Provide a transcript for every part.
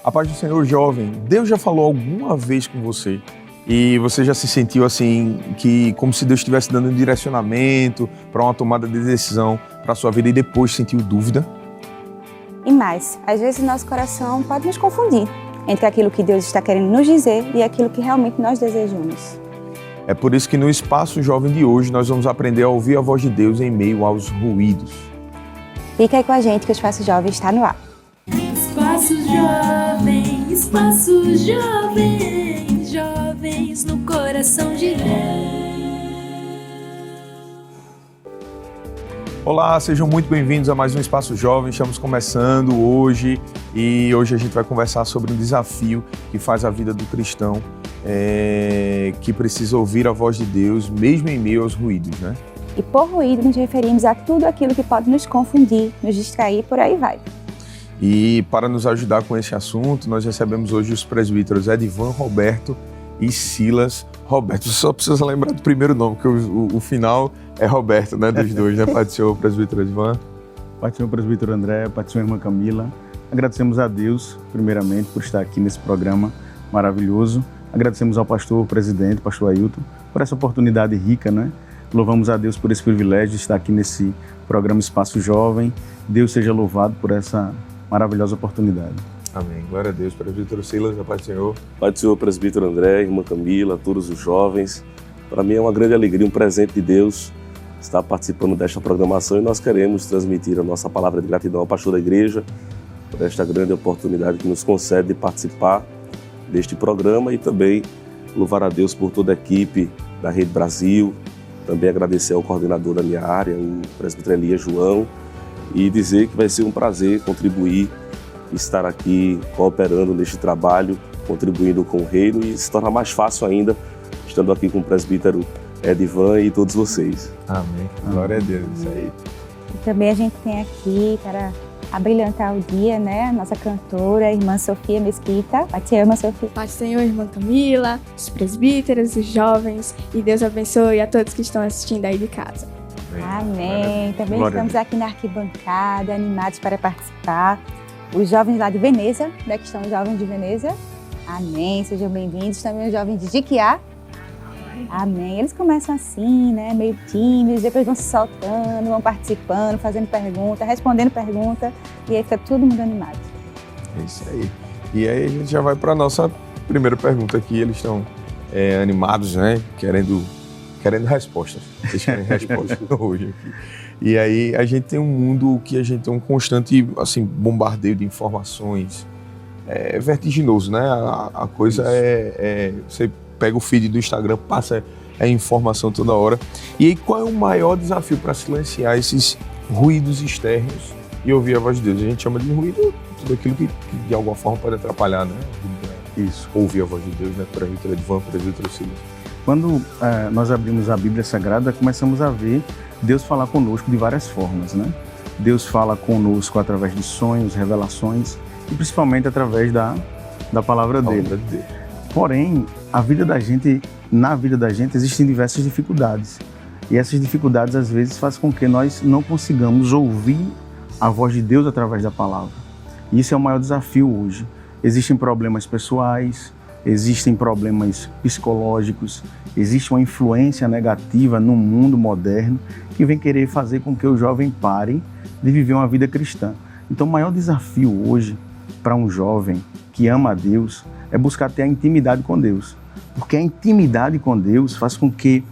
A paz do Senhor, jovem. Deus já falou alguma vez com você e você já se sentiu assim, que como se Deus estivesse dando um direcionamento para uma tomada de decisão para a sua vida e depois sentiu dúvida? E mais, às vezes nosso coração pode nos confundir entre aquilo que Deus está querendo nos dizer e aquilo que realmente nós desejamos. É por isso que no Espaço Jovem de hoje nós vamos aprender a ouvir a voz de Deus em meio aos ruídos. Fica aí com a gente que o Espaço Jovem está no ar. Espaço Jovem, Espaço Jovem, jovens no coração de Deus. Olá, sejam muito bem-vindos a mais um Espaço Jovem. Estamos começando hoje e hoje a gente vai conversar sobre um desafio que faz a vida do cristão que precisa ouvir a voz de Deus mesmo em meio aos ruídos, né? E por ruído nos referimos a tudo aquilo que pode nos confundir, nos distrair, por aí vai. E para nos ajudar com esse assunto, nós recebemos hoje os presbíteros Edivan Roberto e Silas Roberto. Você só precisa lembrar do primeiro nome, porque o final é Roberto, né, dos dois, né? Pai do Senhor, presbítero Edivan. Pai do Senhor, presbítero André, Pai do Senhor, irmã Camila. Agradecemos a Deus, primeiramente, por estar aqui nesse programa maravilhoso. Agradecemos ao pastor presidente, pastor Ailton, por essa oportunidade rica, né? Louvamos a Deus por esse privilégio de estar aqui nesse programa Espaço Jovem. Deus seja louvado por essa maravilhosa oportunidade. Amém. Glória a Deus. Presbítero Silas, a paz do Senhor. Pai do Senhor, presbítero André, irmã Camila, todos os jovens. Para mim é uma grande alegria, um presente de Deus estar participando desta programação e nós queremos transmitir a nossa palavra de gratidão ao pastor da igreja por esta grande oportunidade que nos concede de participar deste programa e também louvar a Deus por toda a equipe da Rede Brasil, também agradecer ao coordenador da minha área, o presbítero Elias João, e dizer que vai ser um prazer contribuir, estar aqui cooperando neste trabalho, contribuindo com o reino e se torna mais fácil ainda estando aqui com o presbítero Edivan e todos vocês. Amém. Glória a Deus. Isso aí. E também a gente tem aqui para abrilhantar o dia, né? A nossa cantora, a irmã Sofia Mesquita. Pai do Senhor, irmã Sofia. Pai do Senhor, irmã Camila, os presbíteros, os jovens, e Deus abençoe a todos que estão assistindo aí de casa. Amém. Também Glória estamos aqui na arquibancada, animados para participar. Os jovens lá de Veneza, né, que estão os jovens de Veneza. Amém, sejam bem-vindos. Também os jovens de Jiquiá. Amém. Eles começam assim, né, meio tímidos, depois vão se soltando, vão participando, fazendo pergunta, respondendo pergunta, e aí fica todo mundo animado. É isso aí. E aí a gente já vai para a nossa primeira pergunta aqui. Eles estão animados, né, querendo respostas. Eles querem respostas hoje aqui. E aí a gente tem um mundo que a gente tem um constante assim, bombardeio de informações. É vertiginoso, né? A coisa você pega o feed do Instagram, passa a informação toda hora. E aí qual é o maior desafio para silenciar esses ruídos externos e ouvir a voz de Deus? A gente chama de ruído tudo aquilo que de alguma forma pode atrapalhar, né? Isso. Ouvir a voz de Deus, né? Presbítero Edivan, presbítero Silas. Quando nós abrimos a Bíblia Sagrada, começamos a ver Deus falar conosco de várias formas, né? Deus fala conosco através de sonhos, revelações e principalmente através da palavra dele. Porém, na vida da gente existem diversas dificuldades. E essas dificuldades às vezes fazem com que nós não consigamos ouvir a voz de Deus através da palavra. E isso é o maior desafio hoje. Existem problemas pessoais, existem problemas psicológicos, existe uma influência negativa no mundo moderno que vem querer fazer com que o jovem pare de viver uma vida cristã. Então o maior desafio hoje para um jovem que ama a Deus é buscar ter a intimidade com Deus. Porque a intimidade com Deus faz com que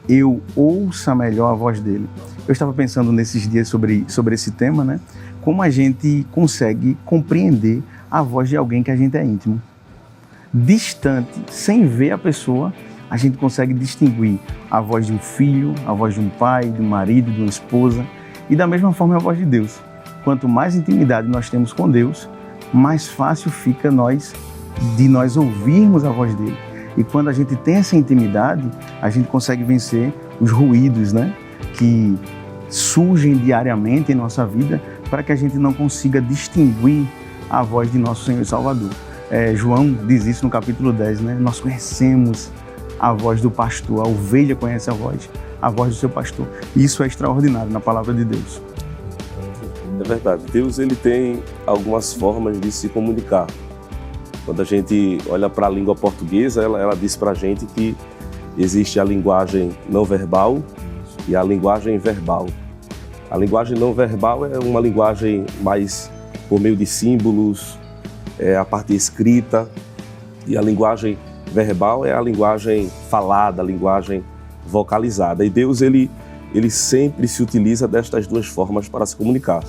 eu ouça melhor a voz dele. Eu estava pensando nesses dias sobre esse tema, né? Como a gente consegue compreender a voz de alguém que a gente é íntimo. Distante, sem ver a pessoa, a gente consegue distinguir a voz de um filho, a voz de um pai, de um marido, de uma esposa. E da mesma forma a voz de Deus. Quanto mais intimidade nós temos com Deus, mais fácil fica de nós ouvirmos a voz dele. E quando a gente tem essa intimidade, a gente consegue vencer os ruídos, né, que surgem diariamente em nossa vida para que a gente não consiga distinguir a voz de nosso Senhor e Salvador. João diz isso no capítulo 10, né? Nós conhecemos a voz do pastor, a ovelha conhece a voz do seu pastor. E isso é extraordinário na palavra de Deus. É verdade, Deus ele tem algumas formas de se comunicar. Quando a gente olha para a língua portuguesa, ela diz para a gente que existe a linguagem não verbal e a linguagem verbal. A linguagem não verbal é uma linguagem mais por meio de símbolos, é a parte escrita, e a linguagem verbal é a linguagem falada, a linguagem vocalizada. E Deus, ele sempre se utiliza destas duas formas para se comunicar.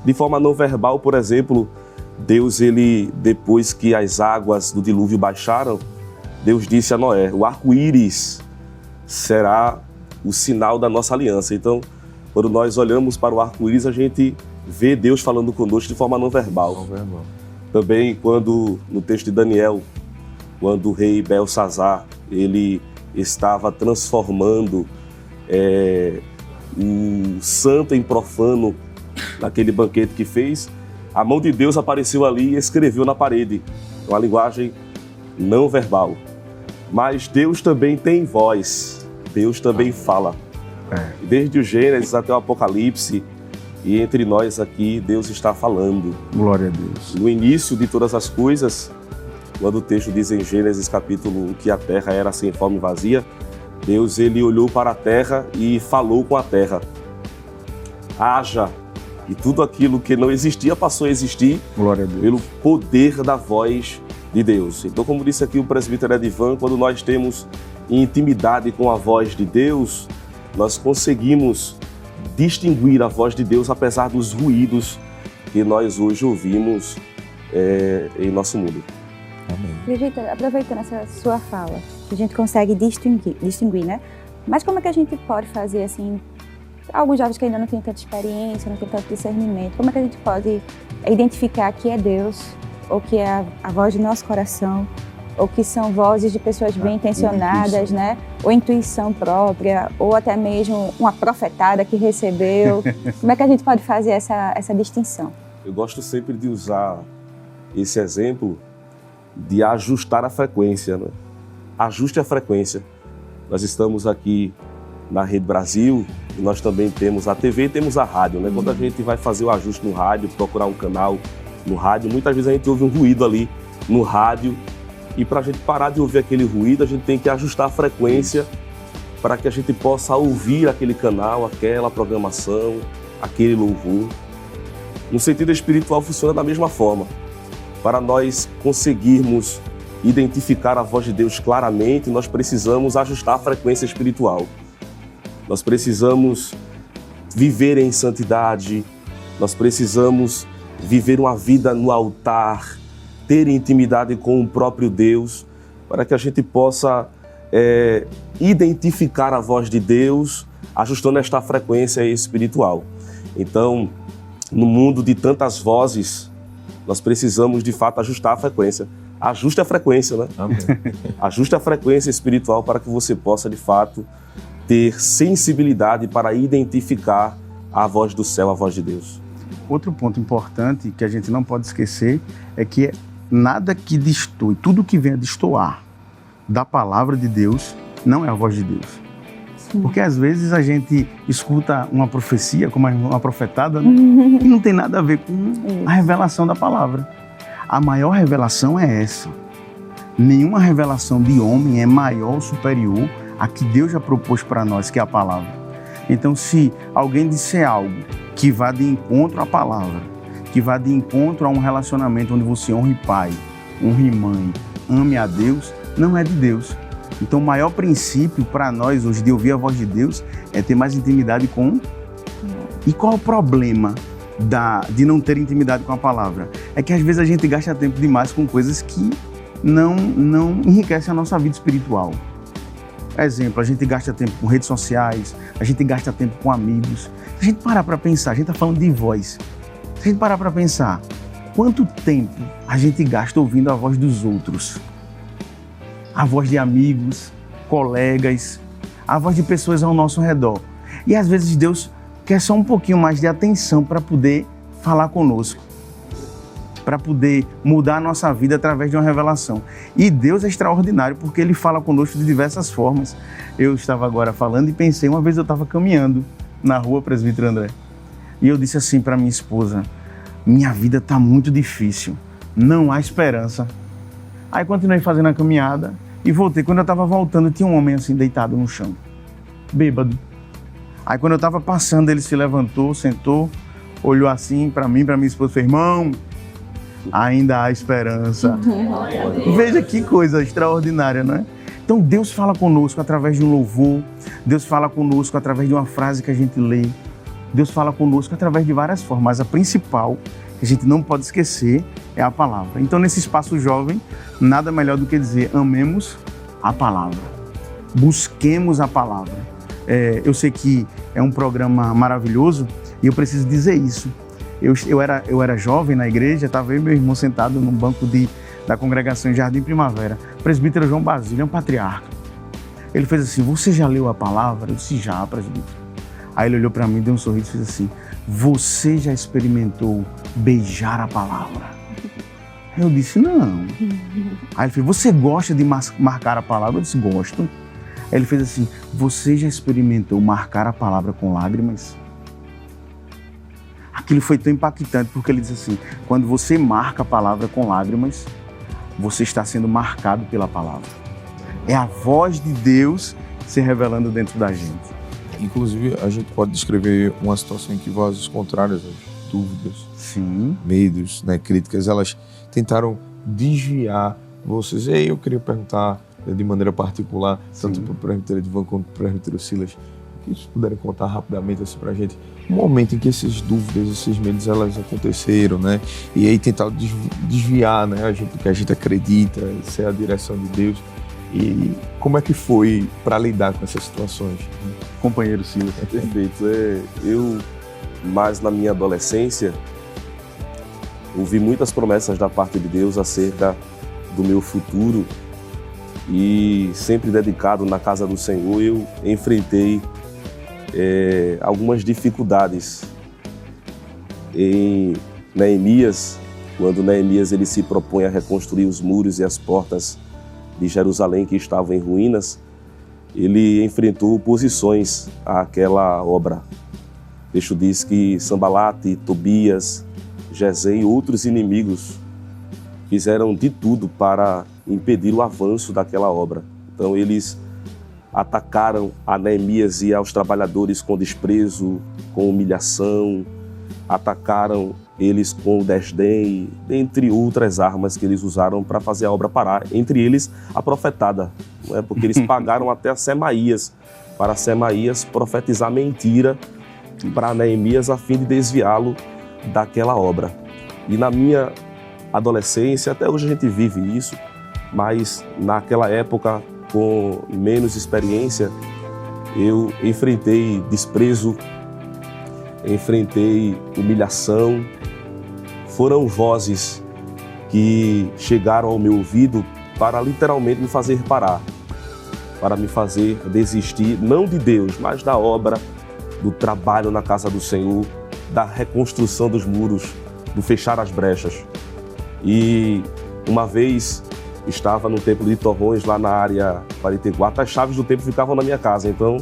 De forma não verbal, por exemplo, Deus, depois que as águas do dilúvio baixaram, Deus disse a Noé: o arco-íris será o sinal da nossa aliança. Então, quando nós olhamos para o arco-íris, a gente vê Deus falando conosco de forma não verbal. Não verbal. Também, no texto de Daniel, quando o rei Belsazar, ele estava transformando o santo em profano naquele banquete que fez, a mão de Deus apareceu ali e escreveu na parede, uma linguagem não verbal. Mas Deus também tem voz, Deus também fala. Desde o Gênesis até o Apocalipse, e entre nós aqui, Deus está falando. Glória a Deus. No início de todas as coisas, quando o texto diz em Gênesis capítulo 1 que a terra era sem forma e vazia, Deus, ele olhou para a terra e falou com a terra: haja. E tudo aquilo que não existia passou a existir. Glória a Deus. Pelo poder da voz de Deus. Então, como disse aqui o presbítero Edivan, quando nós temos intimidade com a voz de Deus, nós conseguimos distinguir a voz de Deus apesar dos ruídos que nós hoje ouvimos em nosso mundo. Amém. Brigitte, aproveitando essa sua fala, que a gente consegue distinguir, né? Mas como é que a gente pode fazer, assim, alguns jovens que ainda não têm tanta experiência, não têm tanto discernimento, como é que a gente pode identificar que é Deus, ou que é a voz do nosso coração, ou que são vozes de pessoas bem intencionadas, né? Ou intuição própria, ou até mesmo uma profetada que recebeu. Como é que a gente pode fazer essa distinção? Eu gosto sempre de usar esse exemplo de ajustar a frequência, né? Ajuste a frequência. Nós estamos aqui na Rede Brasil, e nós também temos a TV e temos a rádio, né? Quando a gente vai fazer o ajuste no rádio, procurar um canal no rádio, muitas vezes a gente ouve um ruído ali no rádio, e para a gente parar de ouvir aquele ruído, a gente tem que ajustar a frequência para que a gente possa ouvir aquele canal, aquela programação, aquele louvor. No sentido espiritual funciona da mesma forma. Para nós conseguirmos identificar a voz de Deus claramente, nós precisamos ajustar a frequência espiritual. Nós precisamos viver em santidade, nós precisamos viver uma vida no altar, ter intimidade com o próprio Deus, para que a gente possa identificar a voz de Deus, ajustando esta frequência espiritual. Então, no mundo de tantas vozes, nós precisamos de fato ajustar a frequência. Ajuste a frequência, né? Amém. Ajuste a frequência espiritual para que você possa de fato ter sensibilidade para identificar a voz do céu, a voz de Deus. Outro ponto importante que a gente não pode esquecer é que nada que destoe, tudo que venha destoar da palavra de Deus não é a voz de Deus. Sim. Porque às vezes a gente escuta uma profecia, como uma profetada, né? E não tem nada a ver com a revelação da palavra. A maior revelação é essa. Nenhuma revelação de homem é maior ou superior à que Deus já propôs para nós, que é a palavra. Então, se alguém disser algo que vá de encontro à palavra, que vá de encontro a um relacionamento onde você honre pai, honre mãe, ame a Deus, não é de Deus. Então, o maior princípio para nós hoje de ouvir a voz de Deus é ter mais intimidade com... E qual é o problema de não ter intimidade com a palavra? É que às vezes a gente gasta tempo demais com coisas que não enriquecem a nossa vida espiritual. Exemplo, a gente gasta tempo com redes sociais, a gente gasta tempo com amigos. Se a gente parar para pensar, a gente está falando de voz. Se a gente parar para pensar, quanto tempo a gente gasta ouvindo a voz dos outros? A voz de amigos, colegas, a voz de pessoas ao nosso redor. E às vezes Deus quer só um pouquinho mais de atenção para poder falar conosco, para poder mudar a nossa vida através de uma revelação. E Deus é extraordinário porque Ele fala conosco de diversas formas. Eu estava agora falando e pensei, uma vez eu estava caminhando na rua, presbítero André, e eu disse assim para minha esposa: minha vida está muito difícil, não há esperança. Aí continuei fazendo a caminhada e voltei. Quando eu estava voltando, tinha um homem assim deitado no chão, bêbado. Aí quando eu estava passando, ele se levantou, sentou, olhou assim para mim, para minha esposa, fez: irmão, ainda há esperança. Veja que coisa extraordinária, não é? Então Deus fala conosco através de um louvor, Deus fala conosco através de uma frase que a gente lê, Deus fala conosco através de várias formas, mas a principal, que a gente não pode esquecer, é a palavra. Então nesse espaço jovem, nada melhor do que dizer: amemos a palavra, busquemos a palavra. Eu sei que é um programa maravilhoso e eu preciso dizer isso. Eu era jovem na igreja, estava eu e meu irmão sentado num banco da congregação em Jardim Primavera. O presbítero João Basílio é um patriarca. Ele fez assim: você já leu a palavra? Eu disse: já, presbítero. Aí ele olhou para mim, deu um sorriso e fez assim: você já experimentou beijar a palavra? Eu disse: não. Aí ele fez: você gosta de marcar a palavra? Eu disse: gosto. Aí ele fez assim: você já experimentou marcar a palavra com lágrimas? Aquilo foi tão impactante, porque ele disse assim: quando você marca a palavra com lágrimas, você está sendo marcado pela palavra. É a voz de Deus se revelando dentro da gente. Inclusive, a gente pode descrever uma situação em que vozes contrárias, as dúvidas, Sim. medos, né, críticas, elas tentaram desviar vocês. E aí eu queria perguntar de maneira particular, tanto para o presbítero Edvan quanto para o presbítero Silas, que vocês puderem contar rapidamente assim para a gente, um momento em que essas dúvidas, esses medos, elas aconteceram, né? E aí tentaram desviar, né, do que a gente acredita, ser a direção de Deus. E como é que foi para lidar com essas situações? Companheiro Silas. Perfeito. Eu, mais na minha adolescência, ouvi muitas promessas da parte de Deus acerca do meu futuro e sempre dedicado na casa do Senhor, eu enfrentei algumas dificuldades. Em Neemias, quando Neemias ele se propõe a reconstruir os muros e as portas de Jerusalém que estavam em ruínas, ele enfrentou oposições àquela obra. O texto diz que Sambalate, Tobias, Gesem e outros inimigos fizeram de tudo para impedir o avanço daquela obra. Então eles atacaram a Neemias e aos trabalhadores com desprezo, com humilhação, atacaram eles com desdém, entre outras armas que eles usaram para fazer a obra parar, entre eles a profetada, não é? Porque eles pagaram até a Semaías, para Semaías profetizar mentira para Neemias a fim de desviá-lo daquela obra. E na minha adolescência, até hoje a gente vive isso, mas naquela época, com menos experiência, eu enfrentei desprezo, enfrentei humilhação. Foram vozes que chegaram ao meu ouvido para literalmente me fazer parar, para me fazer desistir, não de Deus, mas da obra, do trabalho na casa do Senhor, da reconstrução dos muros, do fechar as brechas. E uma vez estava no templo de Torrões, lá na área 44, as chaves do templo ficavam na minha casa, então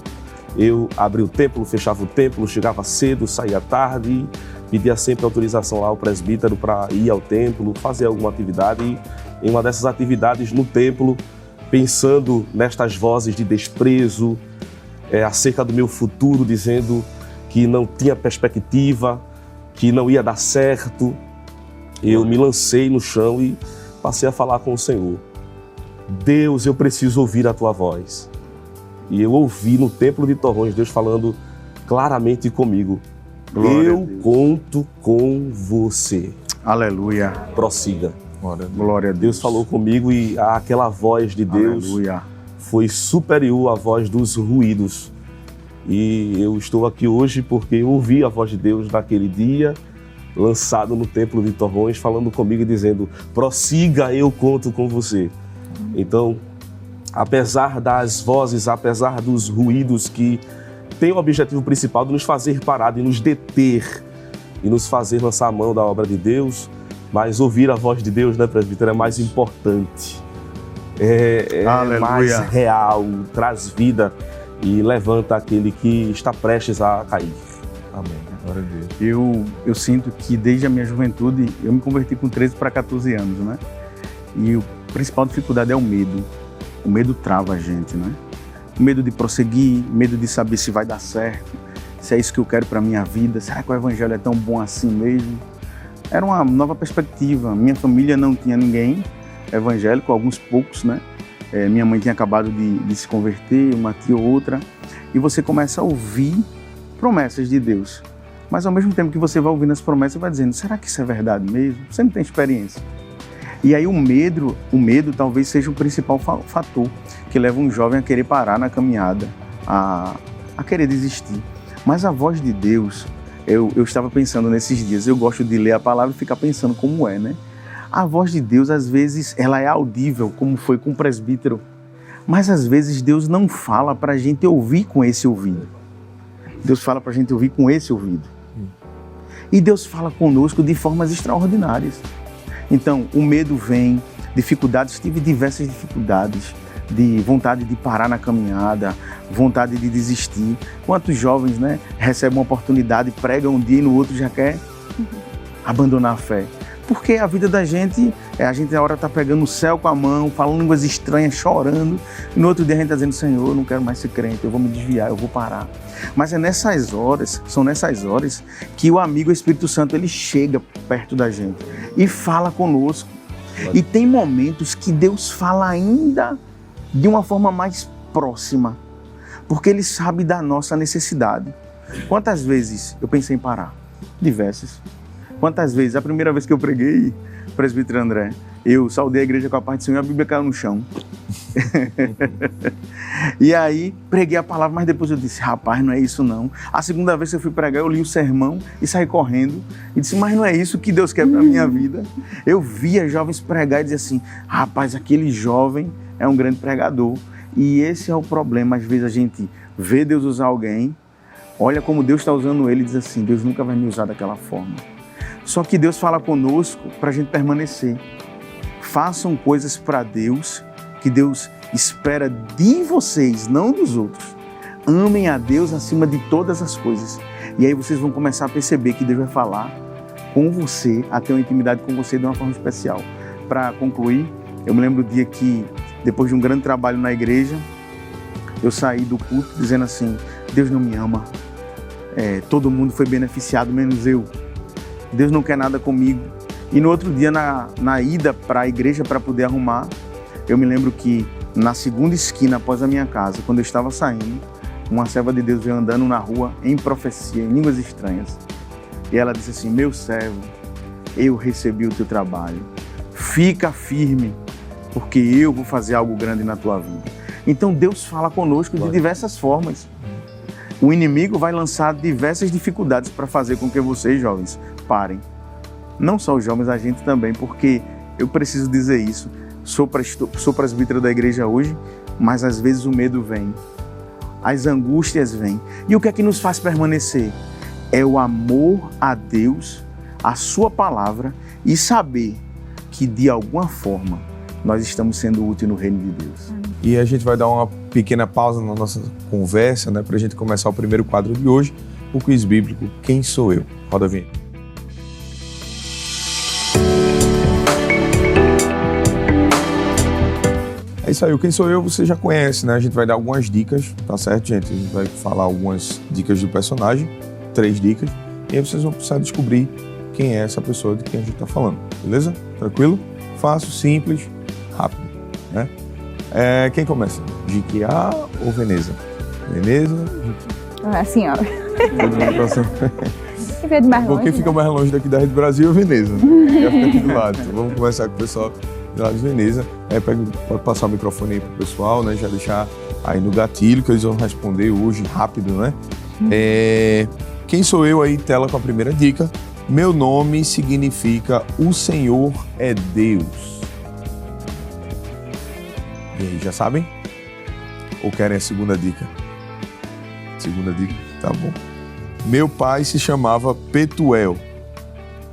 eu abria o templo, fechava o templo, chegava cedo, saía tarde e pedia sempre autorização lá ao presbítero para ir ao templo, fazer alguma atividade. E em uma dessas atividades no templo, pensando nestas vozes de desprezo, acerca do meu futuro, dizendo que não tinha perspectiva, que não ia dar certo, eu me lancei no chão e passei a falar com o Senhor. Deus, eu preciso ouvir a tua voz. E eu ouvi no templo de Torrões Deus falando claramente comigo: eu conto com você. Aleluia. Prossiga. Glória a Deus. Deus falou comigo e aquela voz de Deus, aleluia, foi superior à voz dos ruídos. E eu estou aqui hoje porque eu ouvi a voz de Deus naquele dia, lançado no templo de Torrões, falando comigo e dizendo: prossiga, eu conto com você. Então, apesar das vozes, apesar dos ruídos que têm o objetivo principal de nos fazer parar, de nos deter e nos fazer lançar a mão da obra de Deus, mas ouvir a voz de Deus, né, presbítero, é mais importante, é mais real, traz vida e levanta aquele que está prestes a cair. Amém. Glória a Deus. Eu sinto que desde a minha juventude, eu me converti com 13 para 14 anos, né? E A principal dificuldade é o medo. O medo trava a gente, né? O medo de prosseguir, medo de saber se vai dar certo, se é isso que eu quero para a minha vida, será que o evangelho é tão bom assim mesmo? Era uma nova perspectiva. Minha família não tinha ninguém evangélico, alguns poucos, né? Minha mãe tinha acabado de se converter, uma tia ou outra, e você começa a ouvir promessas de Deus. Mas ao mesmo tempo que você vai ouvindo as promessas, você vai dizendo, será que isso é verdade mesmo? Você não tem experiência. E aí o medo talvez seja o principal fator que leva um jovem a querer parar na caminhada, a querer desistir. Mas a voz de Deus, eu estava pensando nesses dias, eu gosto de ler a palavra e ficar pensando como é, né? A voz de Deus, às vezes, ela é audível, como foi com o presbítero. Mas às vezes Deus não fala para a gente ouvir com esse ouvido. Deus fala para a gente ouvir com esse ouvido. E Deus fala conosco de formas extraordinárias. Então, o medo vem, dificuldades, tive diversas dificuldades, de vontade de parar na caminhada, vontade de desistir. Quantos jovens, né, recebem uma oportunidade, pregam um dia e no outro já quer abandonar a fé? Porque a vida da gente, a gente a hora está pegando o céu com a mão, falando línguas estranhas, chorando, e no outro dia a gente está dizendo, Senhor, eu não quero mais ser crente, eu vou me desviar, eu vou parar. Mas são nessas horas que o amigo, o Espírito Santo, ele chega perto da gente e fala conosco. E tem momentos que Deus fala ainda de uma forma mais próxima, porque Ele sabe da nossa necessidade. Quantas vezes eu pensei em parar? Diversas. Quantas vezes? A primeira vez que eu preguei, presbítero André, eu saudei a igreja com a parte do Senhor e a Bíblia caiu no chão. E aí, preguei a palavra, mas depois eu disse, rapaz, não é isso não. A segunda vez que eu fui pregar, eu li o sermão e saí correndo. E disse, mas não é isso que Deus quer para a minha vida. Eu via jovens pregar e dizia assim, rapaz, aquele jovem é um grande pregador. E esse é o problema. Às vezes a gente vê Deus usar alguém, olha como Deus está usando ele e diz assim, Deus nunca vai me usar daquela forma. Só que Deus fala conosco para a gente permanecer. Façam coisas para Deus, que Deus espera de vocês, não dos outros. Amem a Deus acima de todas as coisas. E aí vocês vão começar a perceber que Deus vai falar com você, a ter uma intimidade com você de uma forma especial. Para concluir, eu me lembro do dia que, depois de um grande trabalho na igreja, eu saí do culto dizendo assim, Deus não me ama. Todo mundo foi beneficiado, menos eu. Deus não quer nada comigo. E no outro dia, na ida para a igreja para poder arrumar, eu me lembro que na segunda esquina após a minha casa, quando eu estava saindo, uma serva de Deus veio andando na rua em profecia, em línguas estranhas. E ela disse assim, meu servo, eu recebi o teu trabalho. Fica firme, porque eu vou fazer algo grande na tua vida. Então Deus fala conosco de diversas formas. O inimigo vai lançar diversas dificuldades para fazer com que vocês, jovens, parem. Não só os jovens, a gente também, porque eu preciso dizer isso. Sou presbítero da igreja hoje, mas às vezes o medo vem, as angústias vêm. E o que é que nos faz permanecer? É o amor a Deus, a sua palavra e saber que de alguma forma nós estamos sendo úteis no reino de Deus. E a gente vai dar uma pequena pausa na nossa conversa, né, para a gente começar o primeiro quadro de hoje, o quiz bíblico Quem Sou Eu? Roda a vinheta. É isso aí, o Quem Sou Eu você já conhece, né? A gente vai dar algumas dicas, tá certo, gente? A gente vai falar algumas dicas do personagem, 3 dicas, e aí vocês vão precisar descobrir quem é essa pessoa de quem a gente tá falando, beleza? Tranquilo? Fácil, simples, rápido, né? Quem começa? Jiquiá ou Veneza? Veneza? Assim, ó. Quem fica mais longe daqui da Rede Brasil é Veneza. Já fica aqui do lado. Então, vamos começar com o pessoal de lá de Veneza. Pode passar o microfone aí pro pessoal, né? Já deixar aí no gatilho, que eles vão responder hoje rápido, né? Quem sou eu aí, tela com a primeira dica. Meu nome significa O Senhor é Deus. E aí, já sabem? Ou querem a segunda dica? Segunda dica, tá bom. Meu pai se chamava Petuel.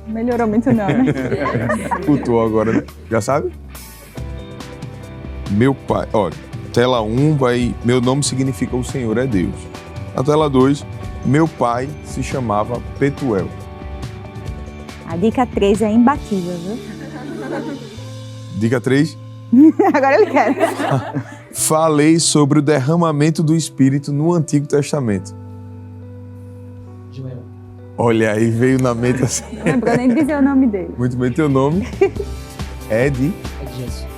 Melhorou muito não, né? Putou agora, né? Já sabe? Meu pai, olha, tela 1 vai... Meu nome significa O Senhor é Deus. Na tela 2, meu pai se chamava Petuel. A dica 3 é imbatível, viu? Dica 3? Agora ele quer. Falei sobre o derramamento do Espírito no Antigo Testamento. Joel. Olha aí, veio na mente assim. Não lembrou nem dizer o nome dele. Muito bem, teu nome? Ed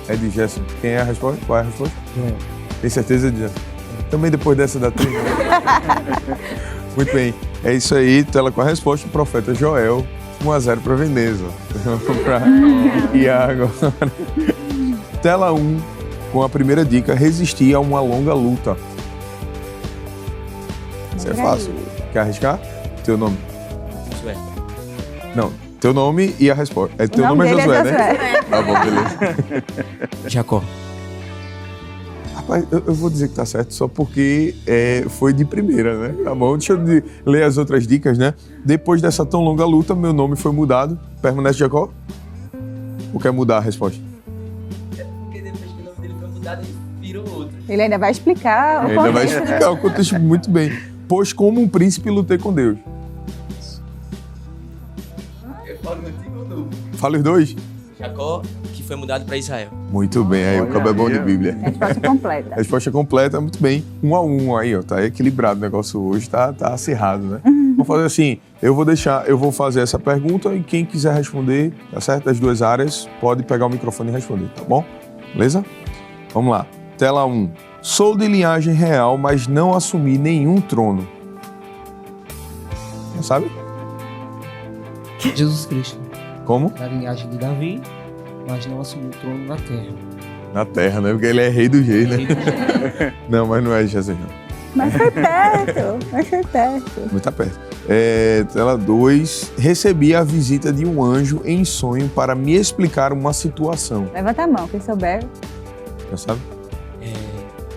Edson. Gerson. Quem é a resposta? Qual é a resposta? Joel. Tem certeza, Gerson? Também depois dessa da trilha. Muito bem. É isso aí, tela com a resposta. O profeta Joel, 1-0 para Veneza. E agora? Tela 1, com a primeira dica, resistir a uma longa luta. Isso é fácil. Quer arriscar? Teu nome? Josué. Não, teu nome e a resposta. Teu nome é dele Josué, é né? Tá bom, beleza. Jacó. Rapaz, eu vou dizer que tá certo só porque foi de primeira, né? Tá bom, deixa eu ler as outras dicas, né? Depois dessa tão longa luta, meu nome foi mudado. Permanece Jacó? Ou quer mudar a resposta? Porque depois que o nome dele foi mudado, ele virou outro. Ele ainda vai explicar o Ainda vai contexto. explicar o contexto muito bem. Pois como um príncipe lutei com Deus. Eu falo no antigo ou novo? Fala os dois. Jacó, que foi mudado para Israel. Muito bem, aí o cabo é bom de Bíblia. Resposta completa. Resposta completa, muito bem. 1-1 aí, ó. Tá equilibrado o negócio hoje, tá acirrado, né? Vamos fazer assim, eu vou fazer essa pergunta e quem quiser responder, tá certo? Das duas áreas, pode pegar o microfone e responder, tá bom? Beleza? Vamos lá. Tela 1. Sou de linhagem real, mas não assumi nenhum trono. Já sabe? Jesus Cristo, Como? da linhagem de Davi, mas não assumiu o trono na terra. Na terra, né? Porque ele é rei do rei, né? Não, mas não é Jesus, não. Mas foi perto. Muito tá perto. Tela 2. Recebi a visita de um anjo em sonho para me explicar uma situação. Levanta a mão, quem souber. Já sabe?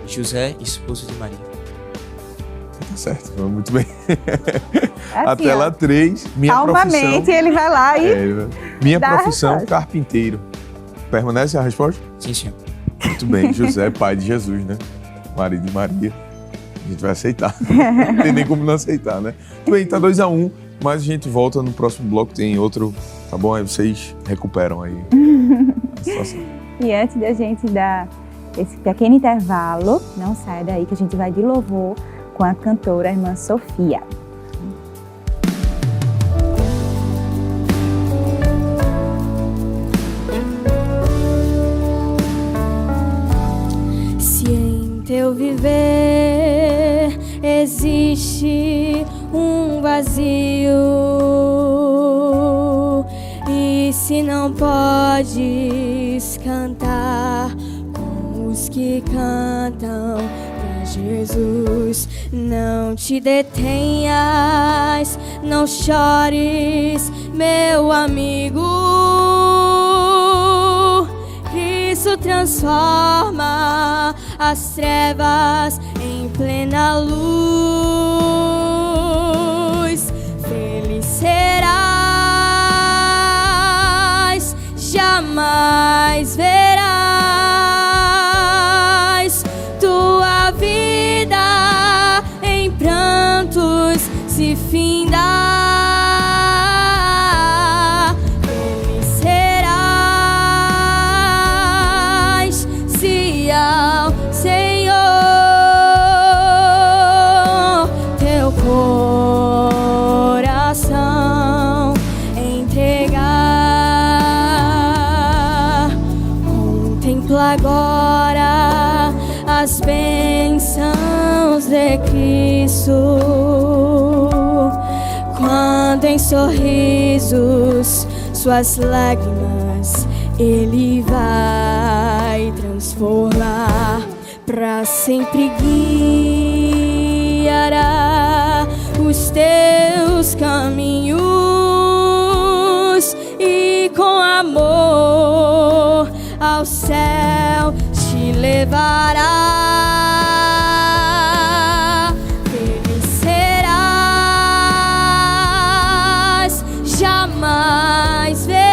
José, esposo de Maria. Tá certo. Muito bem. É A assim, tela ó. 3. Minha Calmamente, profissão. ele vai lá e... Minha dá a profissão, resposta. carpinteiro. Permanece a resposta? Sim, senhor. Muito bem. José, pai de Jesus, né? Marido de Maria. A gente vai aceitar. Não tem nem como não aceitar, né? Muito bem, tá 2-1, mas a gente volta no próximo bloco, tem outro, tá bom? Aí vocês recuperam aí a situação. E antes da gente dar esse pequeno intervalo, não sai daí que a gente vai de louvor com a cantora irmã Sofia. Se em teu viver existe um vazio, e se não podes cantar com os que cantam pra Jesus, não te detenhas, não chores, meu amigo. Cristo transforma as trevas em plena luz. Feliz serás, jamais verás tua vida em prantos se findar. Feliz serás se ao Senhor teu coração entregar. Contempla agora as bênçãos de Cristo, quando em sorrisos suas lágrimas Ele vai transformar. Pra sempre guiará os teus caminhos e com amor ao céu te levará. Feliz serás, jamais verás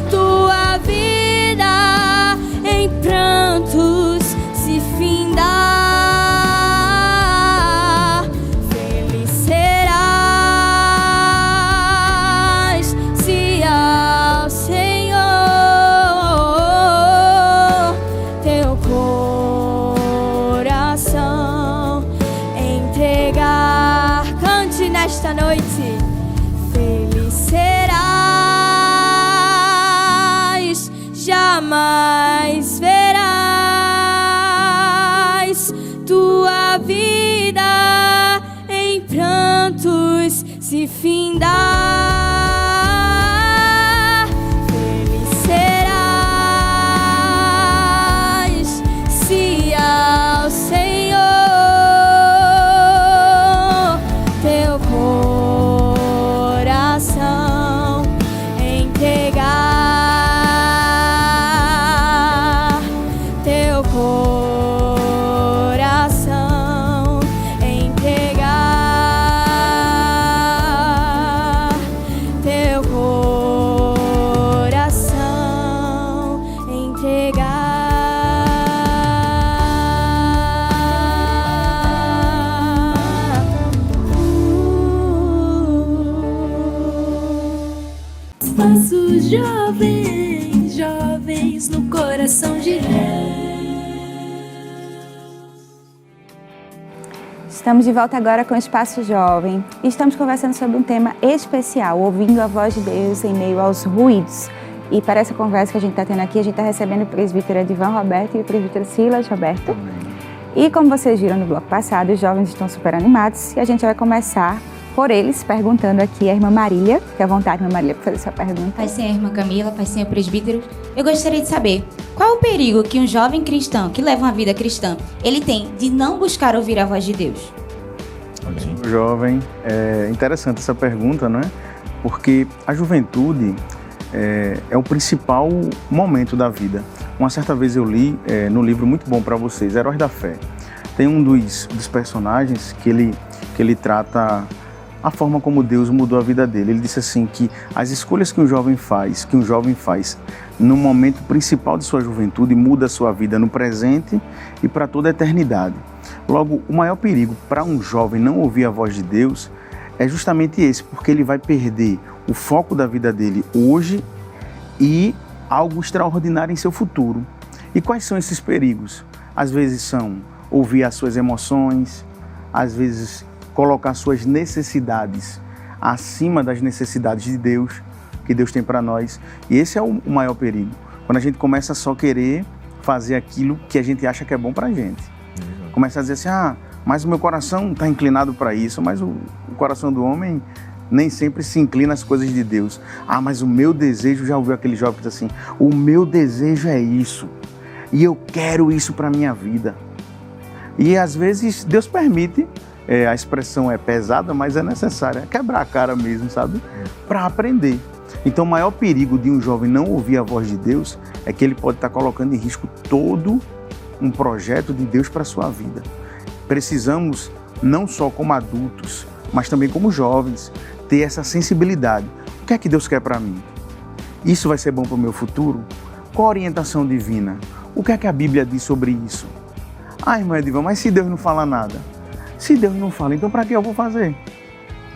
tua vida em prantos se findar. Feliz serás se ao Senhor jovens, jovens no coração de Deus. Estamos de volta agora com o Espaço Jovem e estamos conversando sobre um tema especial, ouvindo a voz de Deus em meio aos ruídos. E para essa conversa que a gente está tendo aqui, a gente está recebendo o presbítero Edivan Roberto e o presbítero Silas Roberto. E como vocês viram no bloco passado, os jovens estão super animados e a gente vai começar por eles, perguntando aqui a irmã Marília. Fique à vontade, irmã Marília, para fazer sua pergunta. Pai Senhor, irmã Camila, Pai Senhor, presbítero, eu gostaria de saber qual é o perigo que um jovem cristão que leva uma vida cristã, ele tem de não buscar ouvir a voz de Deus? Jovem, é interessante essa pergunta, não é? Porque a juventude é o principal momento da vida. Uma certa vez eu li no livro muito bom para vocês, Heróis da Fé. Tem um dos personagens que ele trata a forma como Deus mudou a vida dele. Ele disse assim que as escolhas que um jovem faz no momento principal de sua juventude muda a sua vida no presente e para toda a eternidade. Logo, o maior perigo para um jovem não ouvir a voz de Deus é justamente esse, porque ele vai perder o foco da vida dele hoje e algo extraordinário em seu futuro. E quais são esses perigos? Às vezes são ouvir as suas emoções, às vezes colocar suas necessidades acima das necessidades de Deus, que Deus tem para nós. E esse é o maior perigo, quando a gente começa a só querer fazer aquilo que a gente acha que é bom para a gente. Começa a dizer assim, mas o meu coração está inclinado para isso, mas o coração do homem nem sempre se inclina às coisas de Deus. Mas o meu desejo, já ouviu aquele jovem que diz assim, o meu desejo é isso, e eu quero isso para a minha vida. E às vezes Deus permite, a expressão é pesada, mas é necessária, quebrar a cara mesmo, sabe? Para aprender. Então o maior perigo de um jovem não ouvir a voz de Deus é que ele pode estar colocando em risco todo um projeto de Deus para a sua vida. Precisamos, não só como adultos, mas também como jovens, ter essa sensibilidade. O que é que Deus quer para mim? Isso vai ser bom para o meu futuro? Qual a orientação divina? O que é que a Bíblia diz sobre isso? Irmão Edivan, mas se Deus não fala nada? Se Deus não fala, então para que eu vou fazer?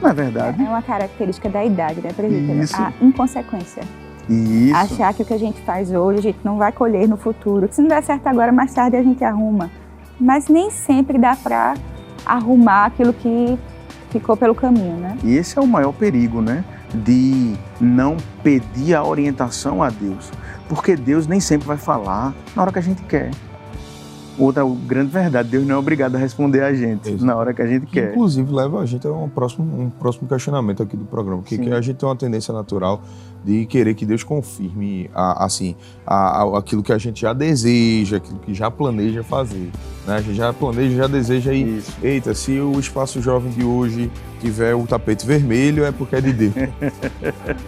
Não é verdade? É uma característica da idade, né, presbítero? Isso. A inconsequência. Isso. Achar que o que a gente faz hoje, a gente não vai colher no futuro. Que se não der certo agora, mais tarde a gente arruma. Mas nem sempre dá para arrumar aquilo que ficou pelo caminho, né? E esse é o maior perigo, né? De não pedir a orientação a Deus. Porque Deus nem sempre vai falar na hora que a gente quer. Outra grande verdade, Deus não é obrigado a responder a gente na hora que a gente quer. Inclusive leva a gente a um próximo questionamento aqui do programa, que a gente tem uma tendência natural de querer que Deus confirme aquilo que a gente já deseja, aquilo que já planeja fazer. Né? A gente já planeja, já deseja e eita, se o Espaço Jovem de hoje tiver o tapete vermelho é porque é de Deus.